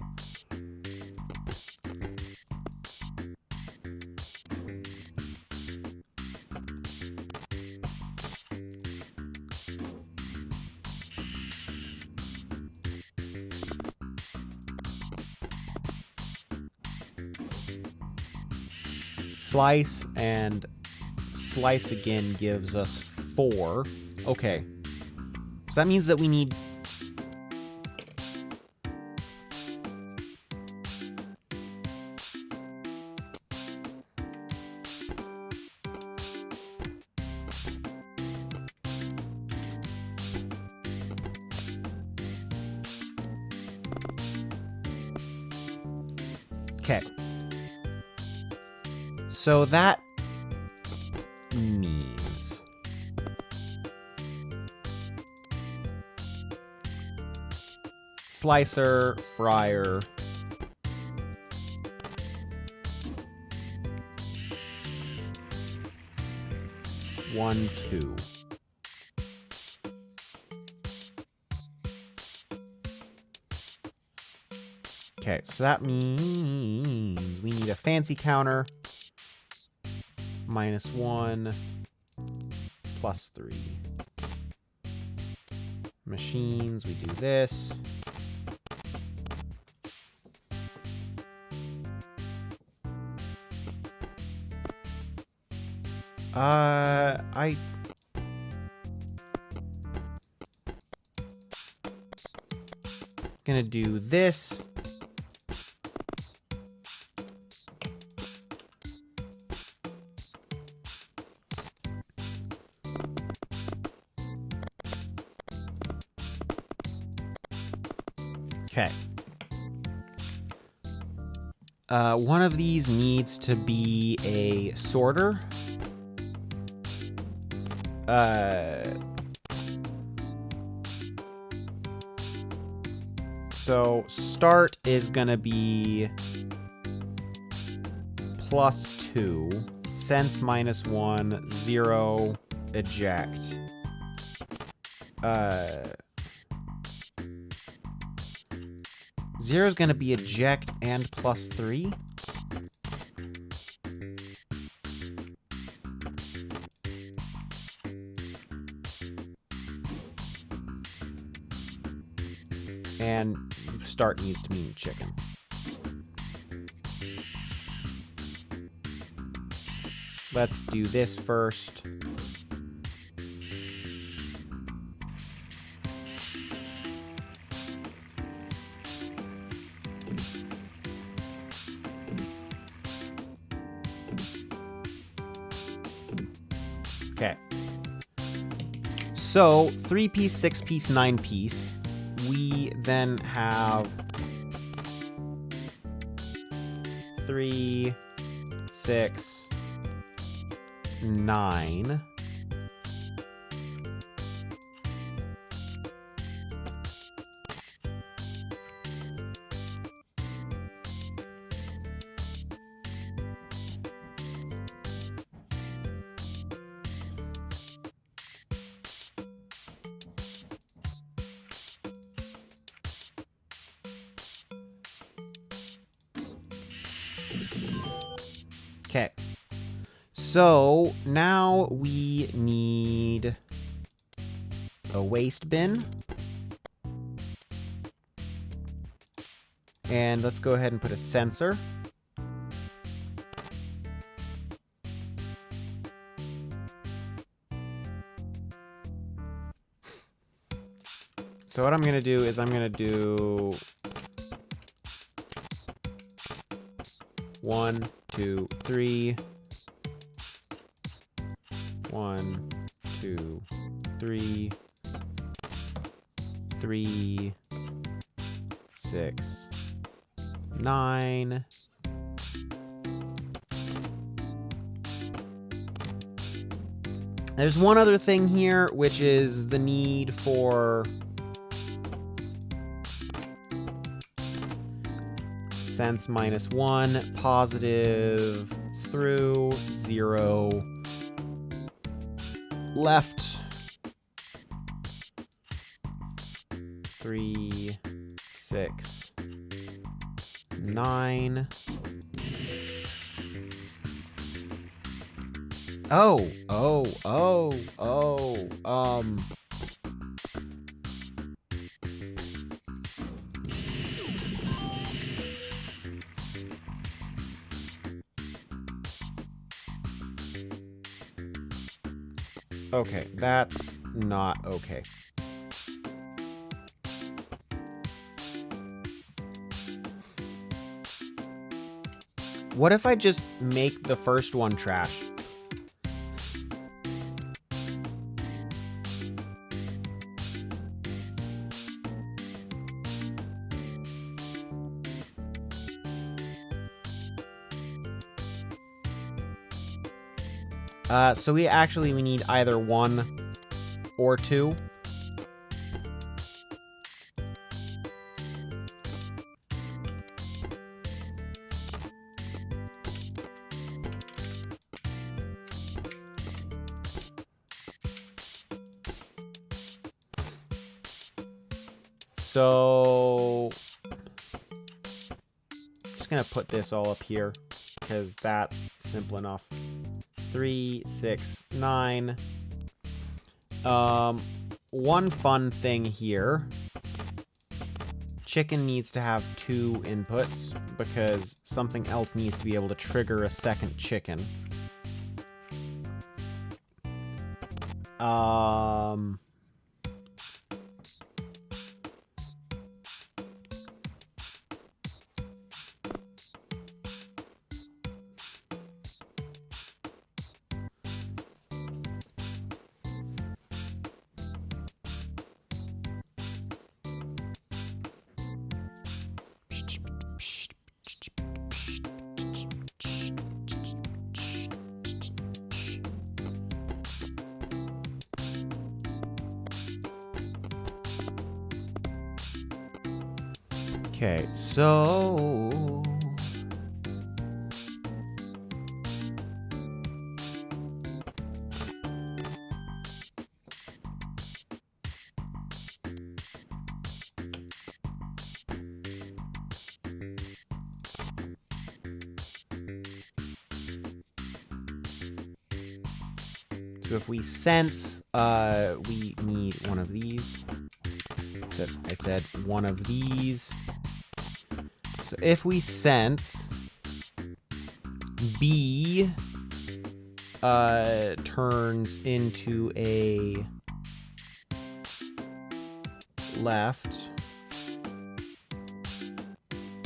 Slice and slice again gives us 4. Okay. So that means that we need... Okay. So that means slicer, fryer, one, 2. Okay, so that means we need a fancy counter. -1, +3. Machines, we do this. I gonna do this. Okay. One of these needs to be a sorter. So start is gonna be +2, sense -1, 0, eject. 0 is gonna be eject and +3. And start needs to mean chicken. Let's do this first. Okay. So 3-piece, 6-piece, 9-piece. We then have 3, 6, 9. Okay. So now we need a waste bin. And let's go ahead and put a sensor. So what I'm going to do is I'm going to do 1, 2, 3. 1, 2, 3. 3, 6, 9. There's one other thing here, which is the need for sense -1, positive through 0, left 3, 6, 9. Okay, that's not okay. What if I just make the first one trash? So we need either 1 or 2. So just gonna put this all up here because that's simple enough. 3, 6, 9. One fun thing here. Chicken needs to have 2 inputs because something else needs to be able to trigger a second chicken. Okay, so if we sense, we need one of these. I said one of these. So if we sense, B turns into a left,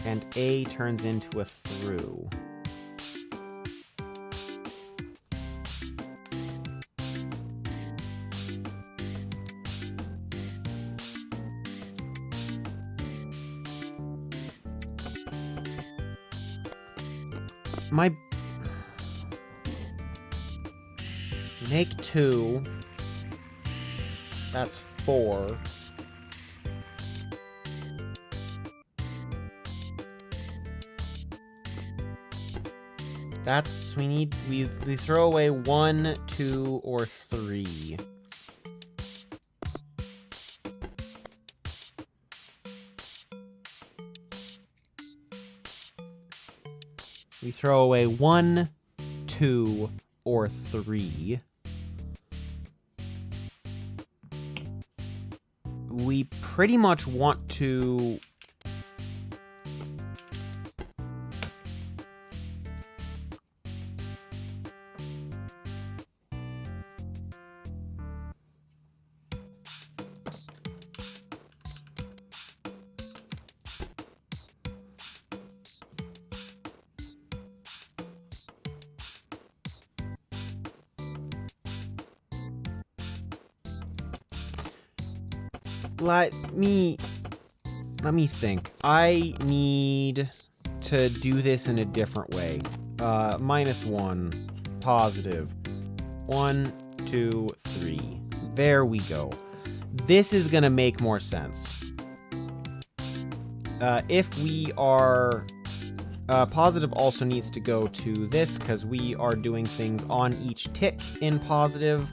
and A turns into a through. Make 2. That's 4. So we throw away 1, 2, or 3. We throw away 1, 2, or 3. We pretty much want to let me think. I need to do this in a different way. -1, positive. 1, 2, 3. There we go. This is going to make more sense. If we are... positive also needs to go to this because we are doing things on each tick in positive.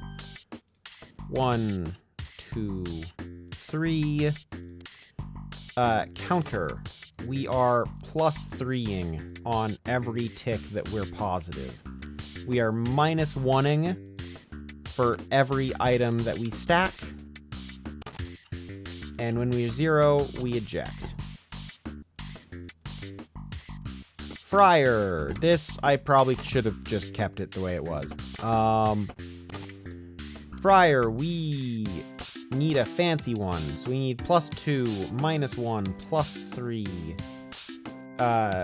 1, 2, 3. Counter. We are plus 3ing on every tick that we're positive. We are minus 1ing for every item that we stack. And when we are 0, we eject. Fryer. This, I probably should have just kept it the way it was. Fryer, we need a fancy one. So we need plus 2, minus 1, plus 3.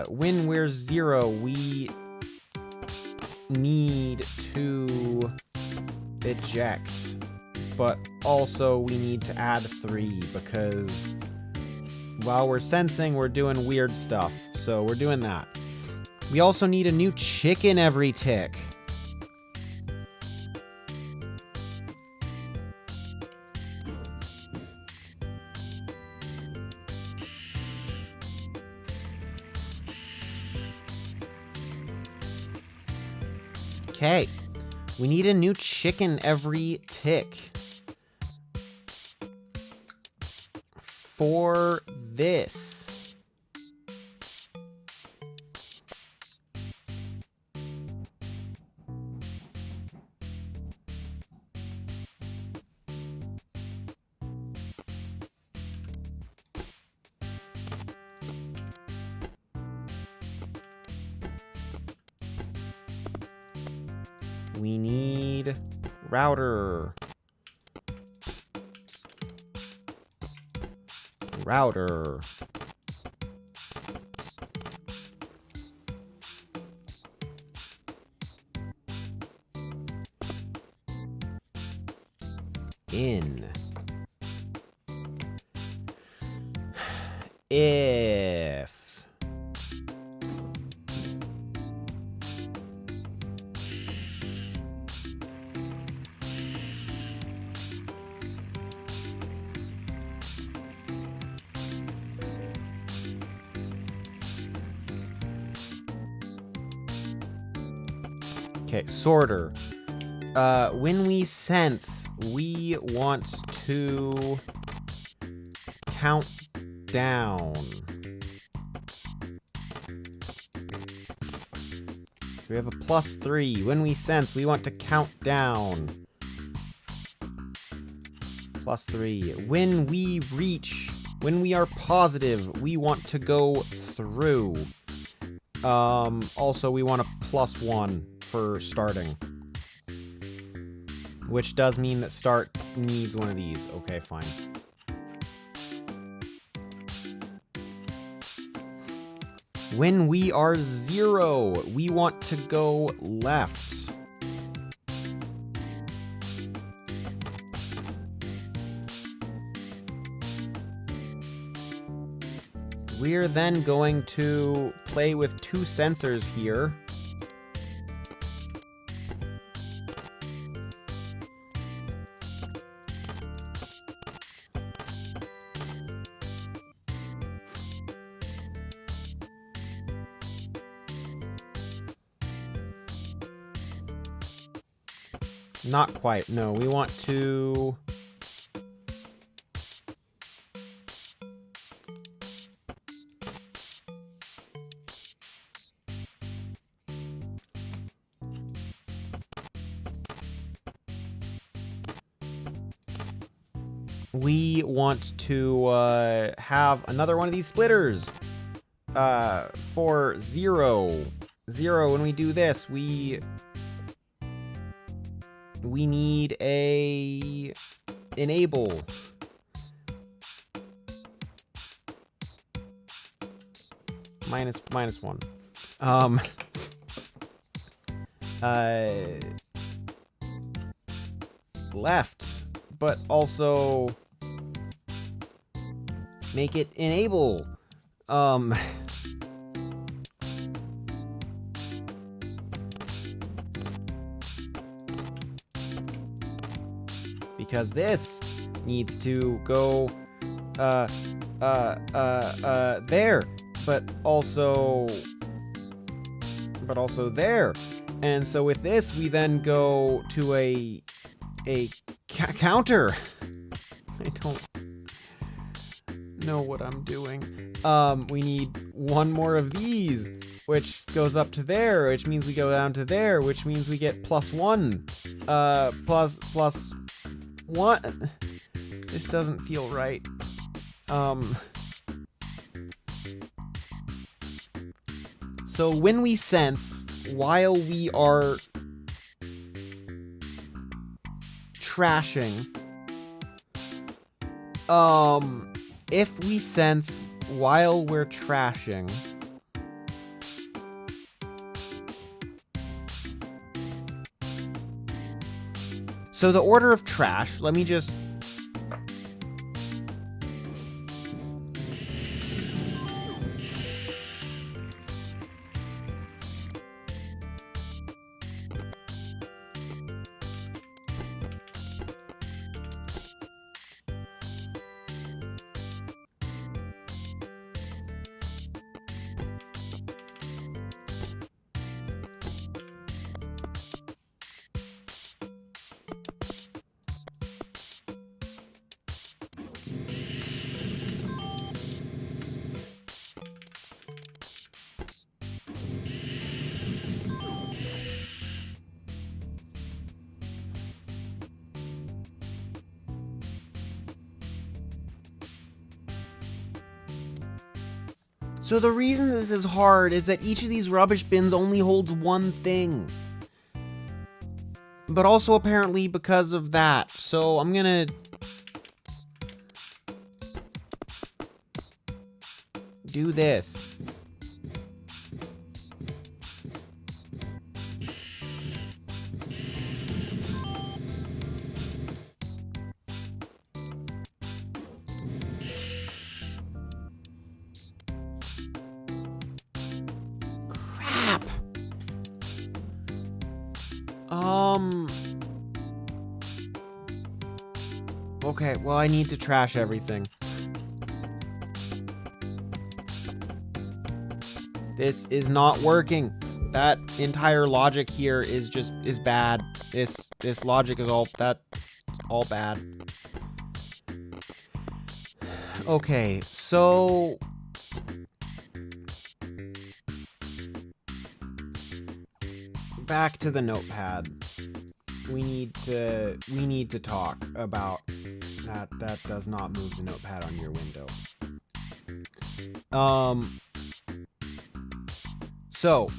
When we're 0, we need to eject. But also we need to add 3 because while we're sensing, we're doing weird stuff. So we're doing that. We also need a new chicken every tick. Okay. We need a new chicken every tick. For this. We need router. Router. In. If. Okay, sorter. When we sense, we want to count down. We have a plus 3. When we sense, we want to count down. Plus 3. When we reach, when we are positive, we want to go through. Also, we want a plus 1 for starting. Which does mean that start needs one of these. Okay, fine. When we are 0, we want to go left. We're then going to play with 2 sensors here. Not quite. No, we want to... We want to have another one of these splitters for 0. 0, when we do this, we need a enable. Minus 1. Left, but also make it enable. because this needs to go there, but also there. And so with this, we then go to a counter. I don't know what I'm doing. We need one more of these, which goes up to there, which means we go down to there, which means we get +1. Plus 1. This doesn't feel right. So when we sense while we are trashing, if we sense while we're trashing, so the order of trash, let me just So the reason this is hard is that each of these rubbish bins only holds one thing. But also apparently because of that. So I'm gonna do this. Okay, well, I need to trash everything. This is not working. That entire logic here is bad. This logic is all bad. Okay, so back to the notepad. We need to talk about that. That does not move the notepad on your window. So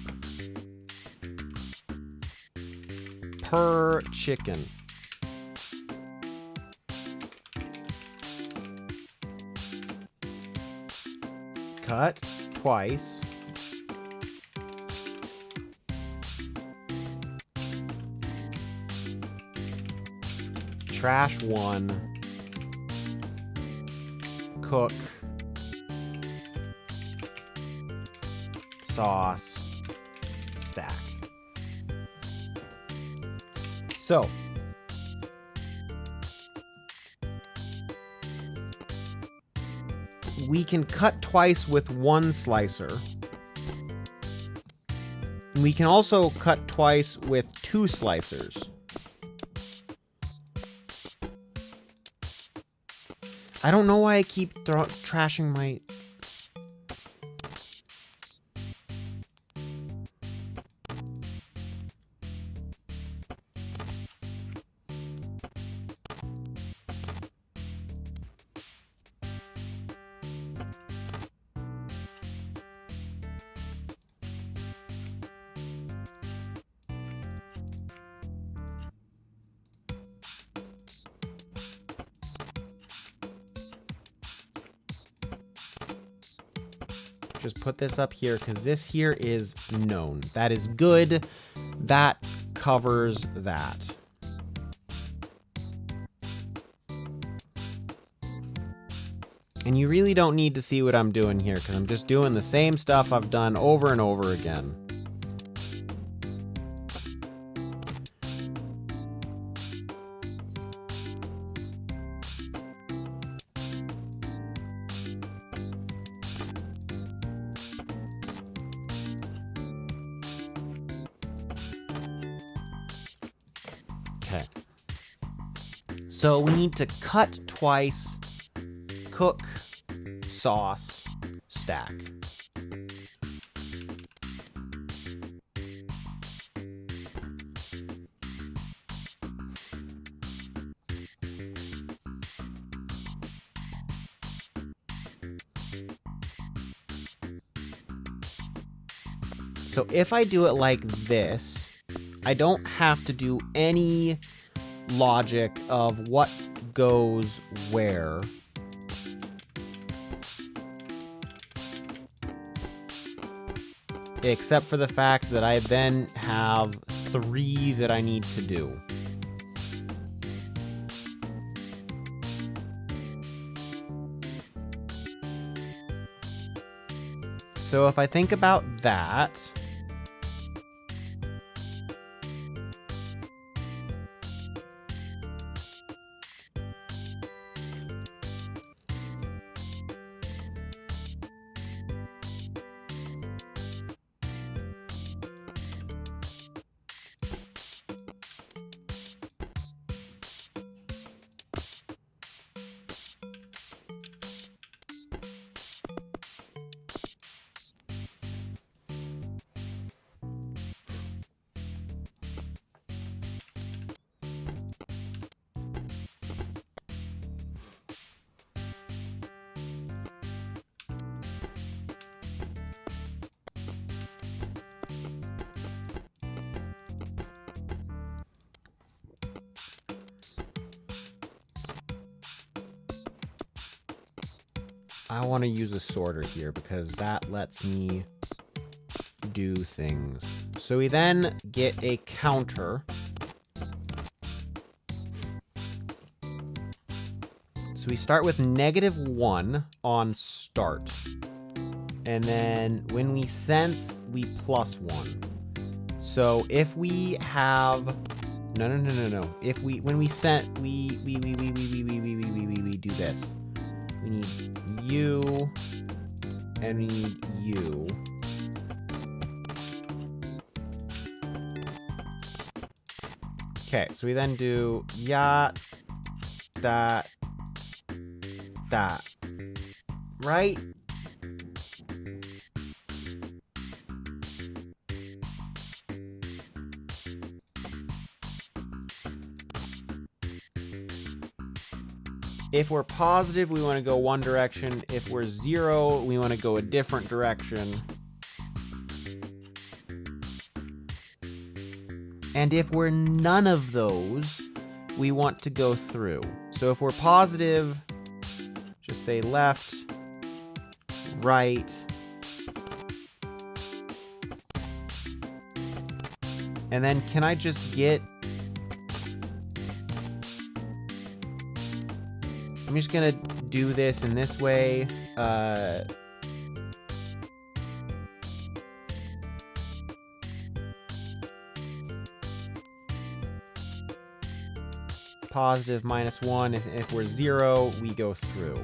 per chicken. Cut twice. Trash 1. Cook. Sauce. Stack. So. We can cut twice with 1 slicer. We can also cut twice with 2 slicers. I don't know why I keep trashing my... Just put this up here because this here is known. That is good. That covers that. And you really don't need to see what I'm doing here because I'm just doing the same stuff I've done over and over again. So we need to cut twice, cook, sauce, stack. So if I do it like this, I don't have to do any logic of what goes where. Except for the fact that I then have 3 that I need to do. So if I think about that, I want to use a sorter here because that lets me do things. So we then get a counter. So we start with -1 on start. And then when we sense, we +1. So if we have no. If we when we sent we do this. We need you and we need you. Okay, so we then do that, right? If we're positive, we want to go one direction. If we're 0, we want to go a different direction. And if we're none of those, we want to go through. So if we're positive, just say left, right, and then can I just get... I'm just gonna do this in this way. Positive -1. If we're 0, we go through.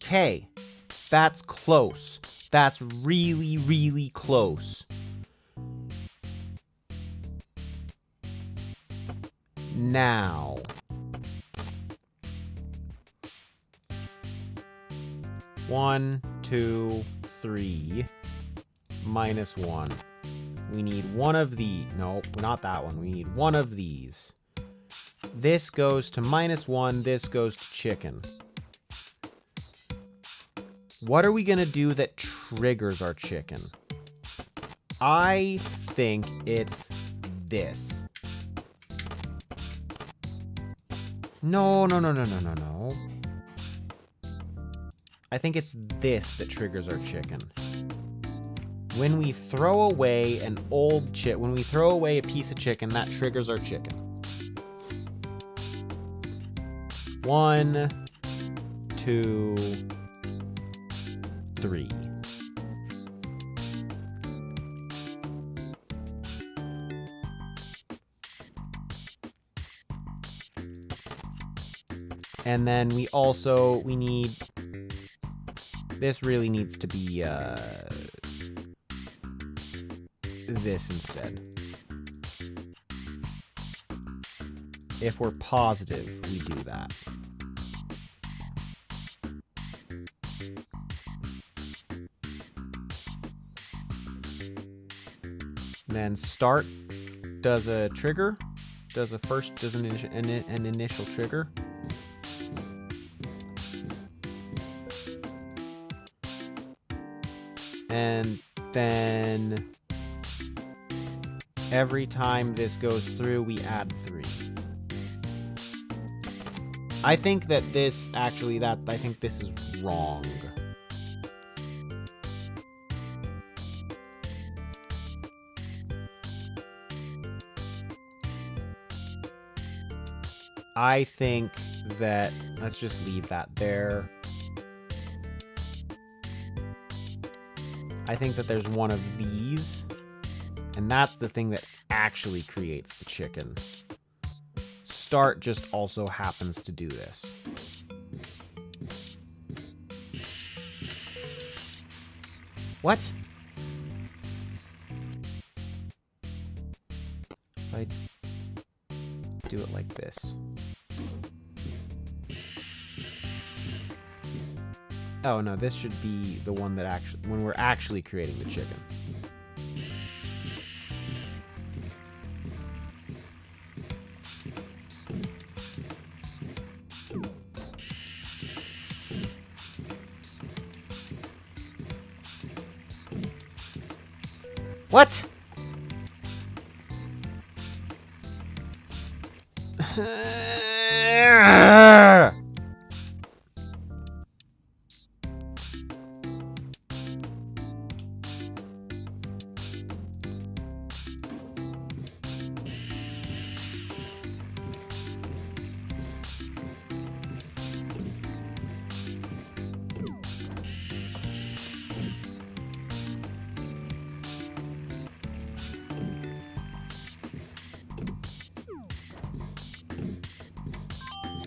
Okay, that's close. That's really, really close. Now, one, two, three, -1. We need one of these. No, not that one. We need one of these. This goes to -1. This goes to chicken. What are we going to do that triggers our chicken? I think it's this. No. I think it's this that triggers our chicken. When we throw away an old chicken, when we throw away a piece of chicken, that triggers our chicken. 1, 2, 3. And then we need, this really needs to be this instead. If we're positive, we do that. And then start does a trigger, does an initial trigger. And then every time this goes through, we add 3. I think that this actually, I think this is wrong. I think that, let's just leave that there. I think that there's one of these, and that's the thing that actually creates the chicken. Start just also happens to do this. What? If I do it like this. Oh no, this should be the one that actually, when we're actually creating the chicken. What?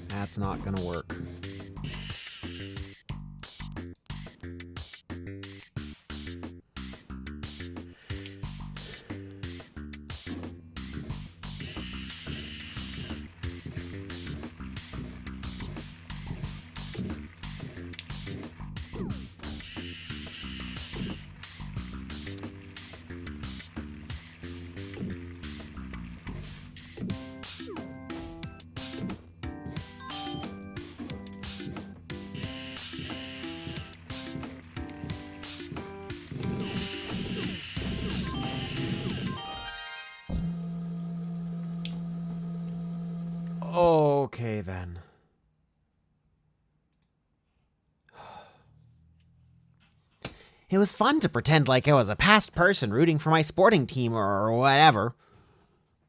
That's not gonna work. Okay, then. It was fun to pretend like I was a past person rooting for my sporting team or whatever.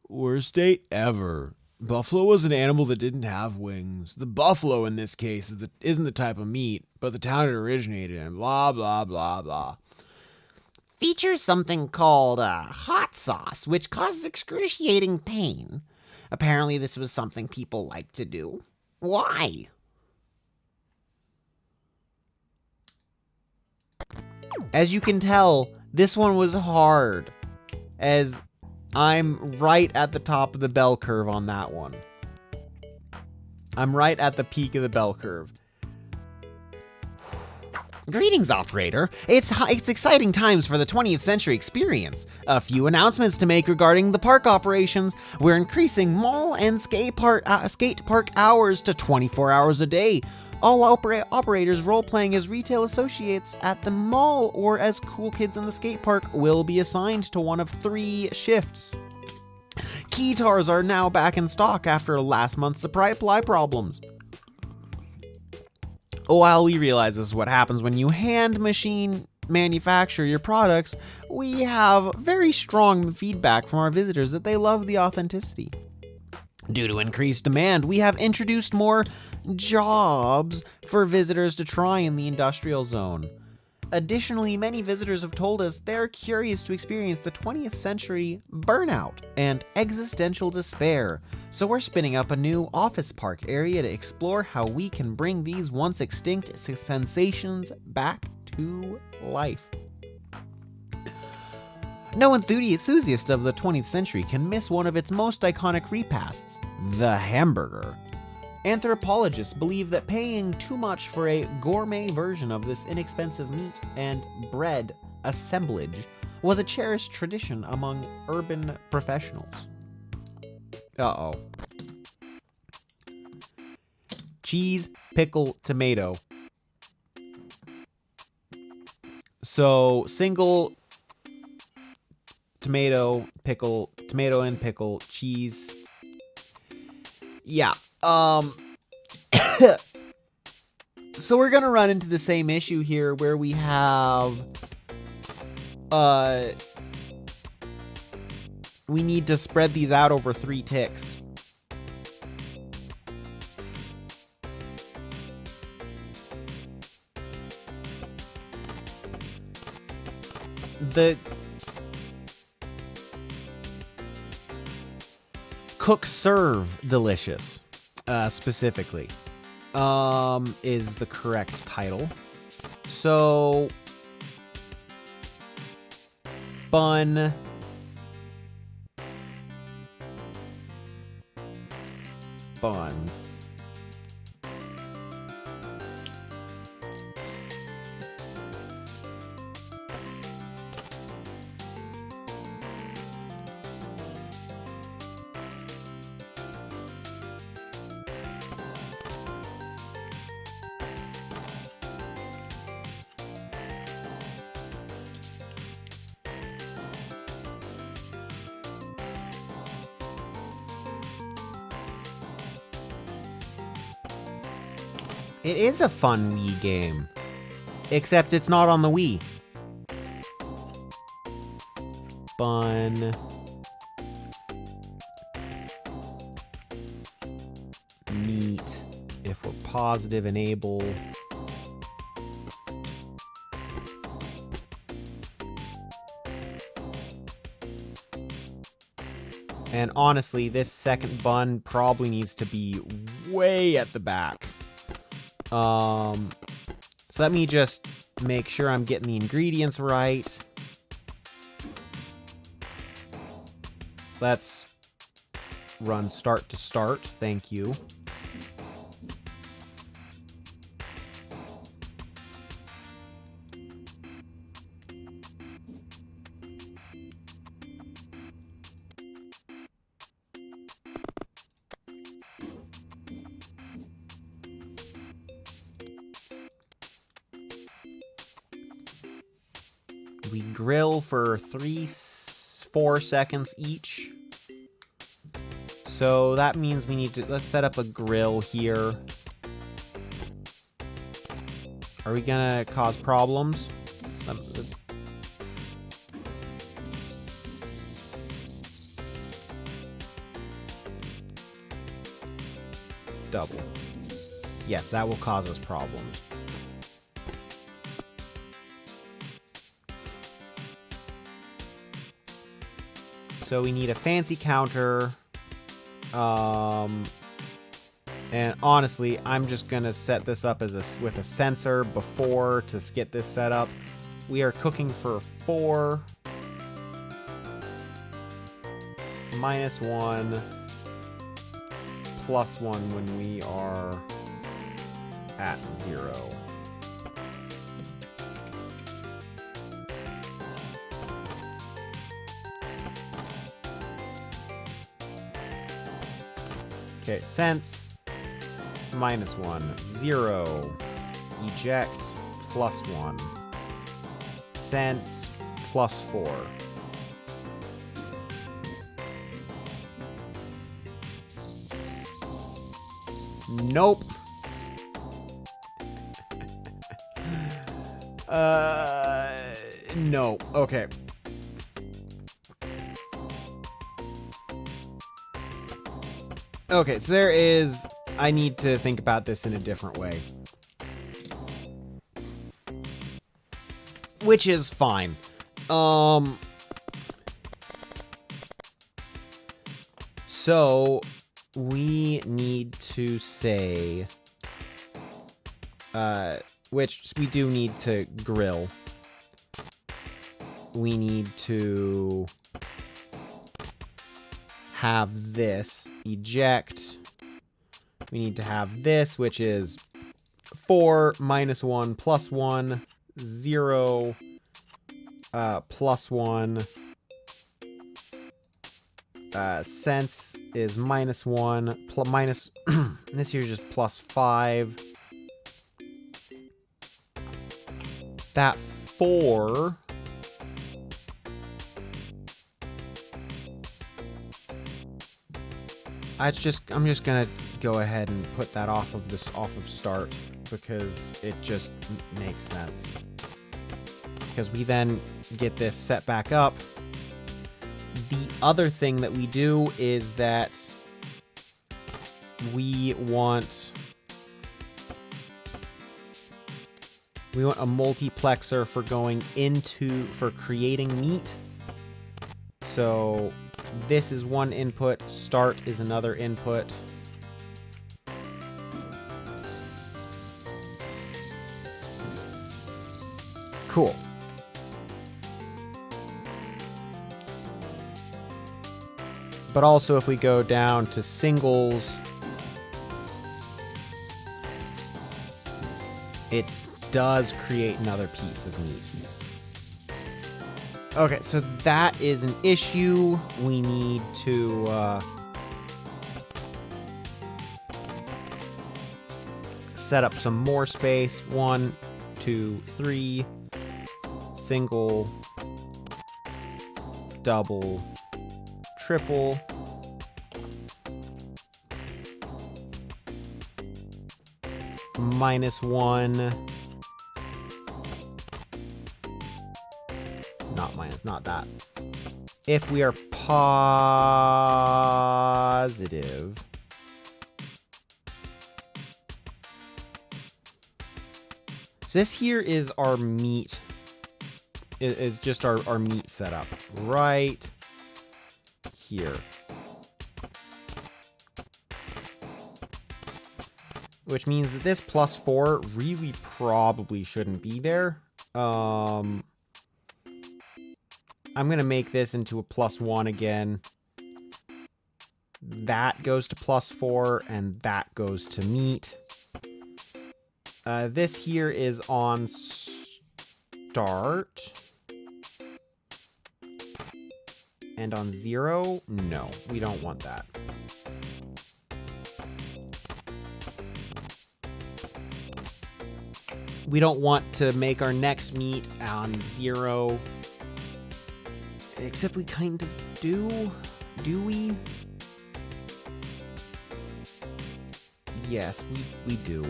Worst date ever. Buffalo was an animal that didn't have wings. The buffalo in this case isn't the type of meat, but the town it originated in. Blah, blah, blah, blah. Features something called hot sauce, which causes excruciating pain. Apparently this was something people like to do. Why? As you can tell, this one was hard, as I'm right at the top of the bell curve on that one. I'm right at the peak of the bell curve. Greetings, operator. It's exciting times for the 20th century experience. A few announcements to make regarding the park operations. We're increasing mall and skate park hours to 24 hours a day. All operators role-playing as retail associates at the mall or as cool kids in the skate park will be assigned to one of 3 shifts. Keytars are now back in stock after last month's supply problems. While we realize this is what happens when you hand machine manufacture your products, we have very strong feedback from our visitors that they love the authenticity. Due to increased demand, we have introduced more jobs for visitors to try in the industrial zone. Additionally, many visitors have told us they're curious to experience the 20th century burnout and existential despair, so we're spinning up a new office park area to explore how we can bring these once extinct sensations back to life. No enthusiast of the 20th century can miss one of its most iconic repasts, the hamburger. Anthropologists believe that paying too much for a gourmet version of this inexpensive meat and bread assemblage was a cherished tradition among urban professionals. Uh-oh. Cheese, pickle, tomato. So, single tomato, pickle, tomato and pickle, cheese. Yeah. So we're gonna run into the same issue here where we have we need to spread these out over 3 ticks. The cook serve delicious specifically is the correct title. So bun It is a fun Wii game, except it's not on the Wii. Bun. Meat, if we're positive, enable. And honestly, this second bun probably needs to be way at the back. So let me just make sure I'm getting the ingredients right. Let's run start to start. Thank you. We grill for 4 seconds each. So that means we need to, let's set up a grill here. Are we gonna cause problems? Let's... Double. Yes, that will cause us problems. So we need a fancy counter. And honestly, I'm just gonna set this up as with a sensor before to get this set up. We are cooking for 4 -1 +1 when we are at 0. Okay, sense -1, 0, eject +1, sense +4. Nope. No. Okay. Okay, so I need to think about this in a different way. which is fine. So we need to say, which we do need to grill. We need to have this eject. We need to have this, which is 4 minus 1 plus 1, 0 plus 1. Sense is minus 1, minus, this here is just plus 5. That 4... I'm just gonna go ahead and put that off of start, because it just makes sense. Because we then get this set back up. The other thing that we do is that we want a multiplexer for creating meat. So this is one input, start is another input. Cool. But also if we go down to singles, it does create another piece of meat. Okay, so that is an issue. We need to set up some more space. 1, 2, 3, single, double, triple. Minus 1. Not that. If we are positive, so this here is our meat. Is just our meat setup right here, which means that this plus 4 really probably shouldn't be there. I'm going to make this into a plus 1 again. That goes to plus 4, and that goes to meat. This here is on start. And on 0, no, we don't want that. We don't want to make our next meat on 0. Except we kind of do. Do we? Yes, we do.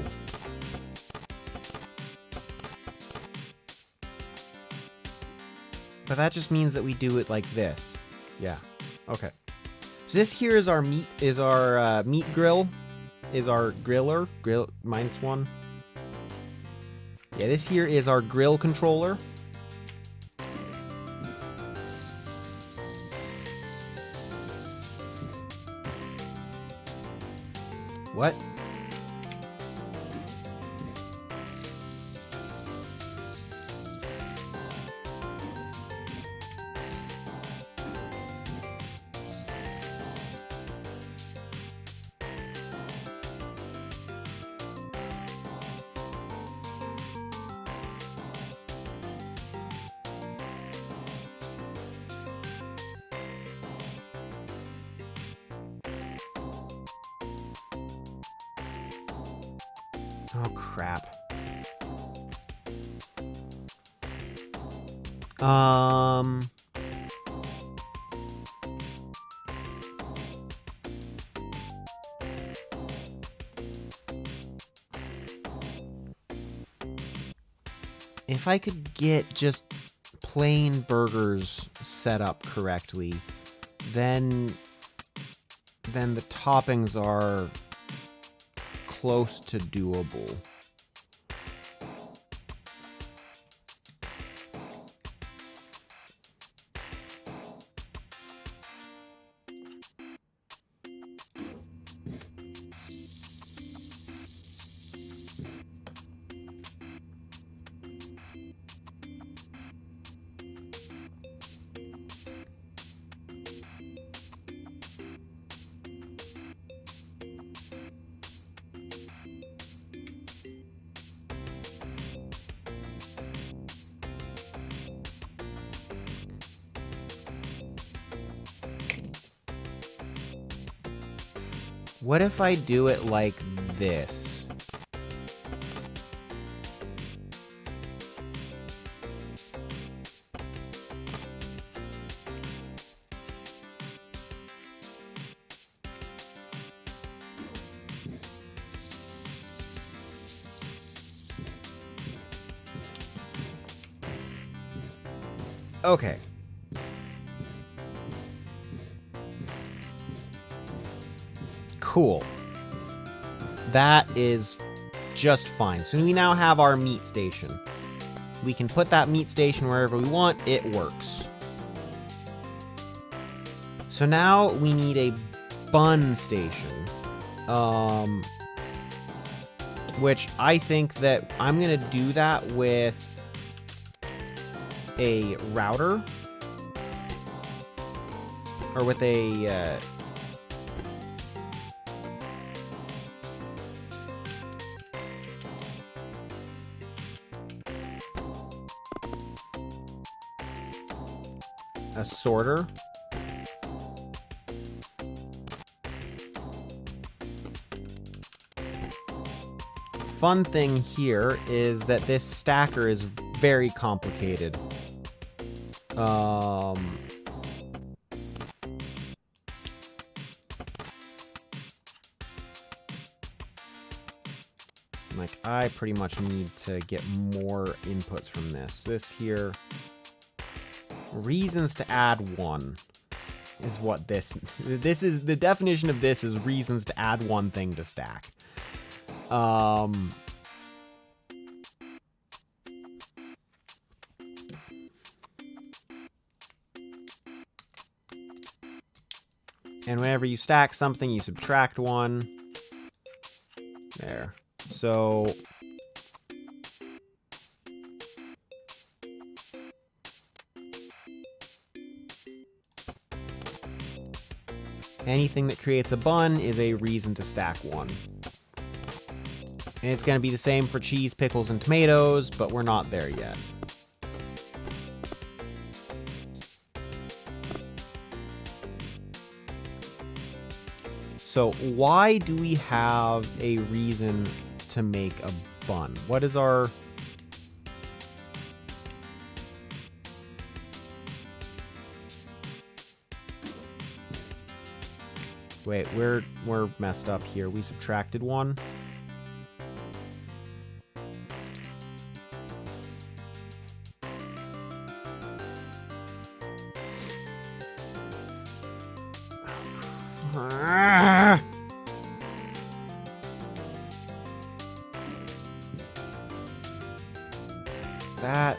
But that just means that we do it like this. Yeah. Okay. So this here is our meat, meat grill, is our griller. Grill minus 1. Yeah, this here is our grill controller. What? Oh, crap. If I could get just plain burgers set up correctly, then the toppings are close to doable. What if I do it like this? Okay. Cool. That is just fine. So we now have our meat station. We can put that meat station wherever we want. It works. So now we need a bun station. Which I think that I'm going to do that with a router. Or with a... a sorter. Fun thing here is that this stacker is very complicated. Like, I pretty much need to get more inputs from this. This here... Reasons to add one is what this is. The definition of this is reasons to add one thing to stack. And whenever you stack something, you subtract one. There. So... anything that creates a bun is a reason to stack one. And it's going to be the same for cheese, pickles, and tomatoes, but we're not there yet. So why do we have a reason to make a bun? What is our... Wait, we're messed up here. We subtracted one. That...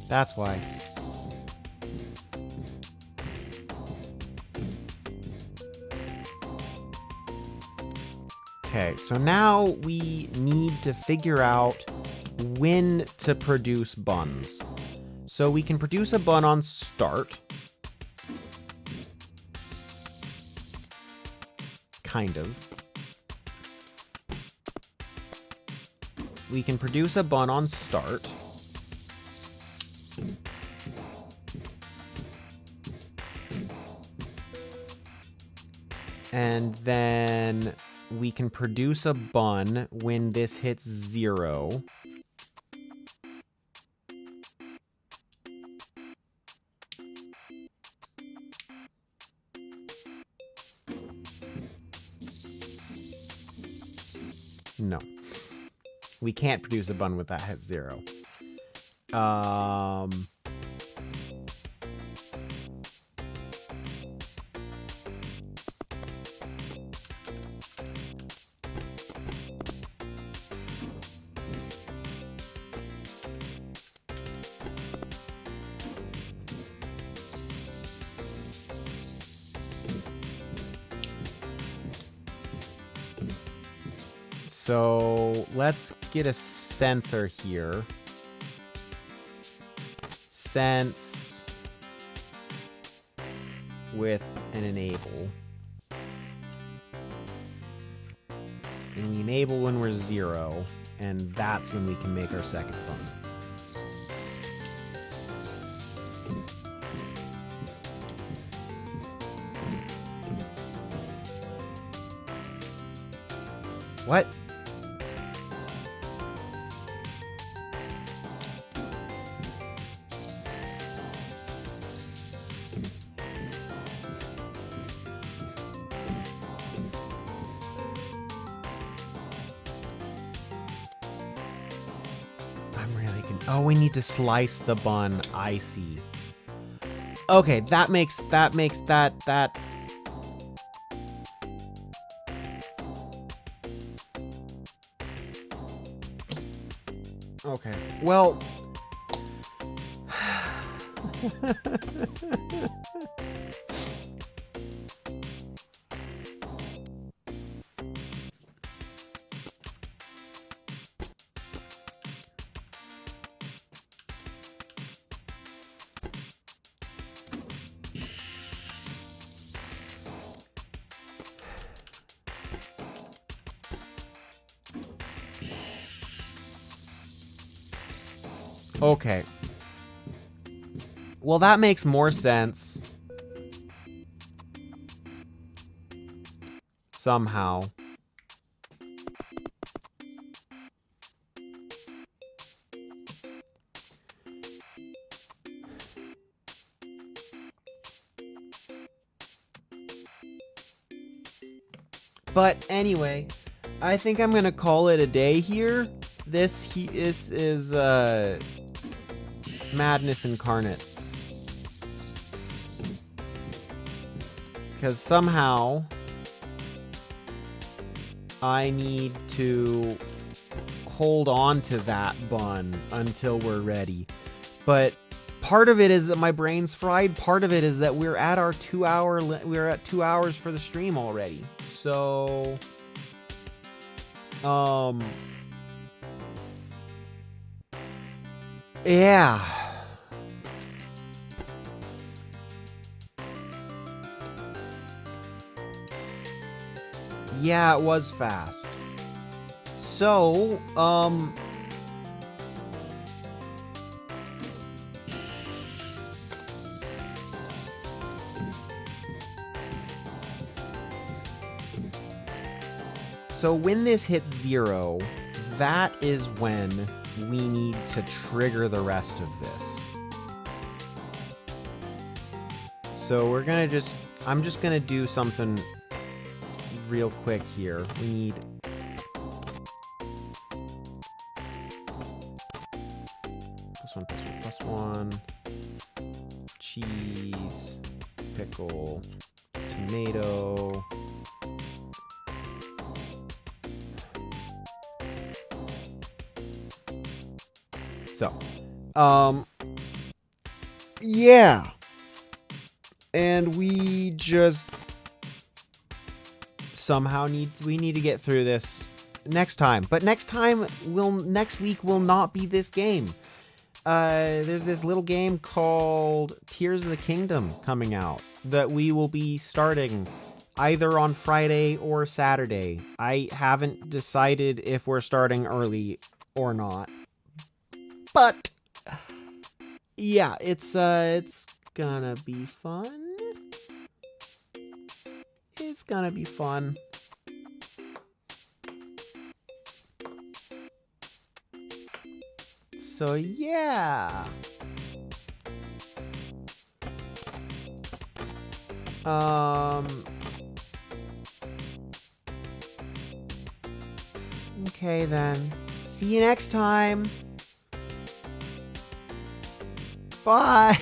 That's why. Okay, so now we need to figure out when to produce buns. So we can produce a bun on start. Kind of. We can produce a bun on start. And then we can produce a bun when this hits 0. No. We can't produce a bun with that hit 0. So let's get a sensor here. Sense with an enable. And we enable when we're 0, and that's when we can make our second bun. What? Oh, we need to slice the bun. I see. Okay, that makes that. Okay, well. Okay. Well, that makes more sense. Somehow. But anyway, I think I'm gonna call it a day here. This is madness incarnate. Because somehow I need to hold on to that bun until we're ready. But part of it is that my brain's fried. Part of it is that we're at our 2 hour we're at 2 hours for the stream already. So yeah. Yeah, it was fast. So, so when this hits 0, that is when we need to trigger the rest of this. So we're gonna I'm just gonna do something real quick here. We need +1, cheese, pickle, tomato. So, yeah. And we just somehow we need to get through this next time. But next week will not be this game. There's this little game called Tears of the Kingdom coming out that we will be starting either on Friday or Saturday. I haven't decided if we're starting early or not. But yeah, it's gonna be fun. It's gonna be fun. So yeah. Okay then. See you next time. Bye.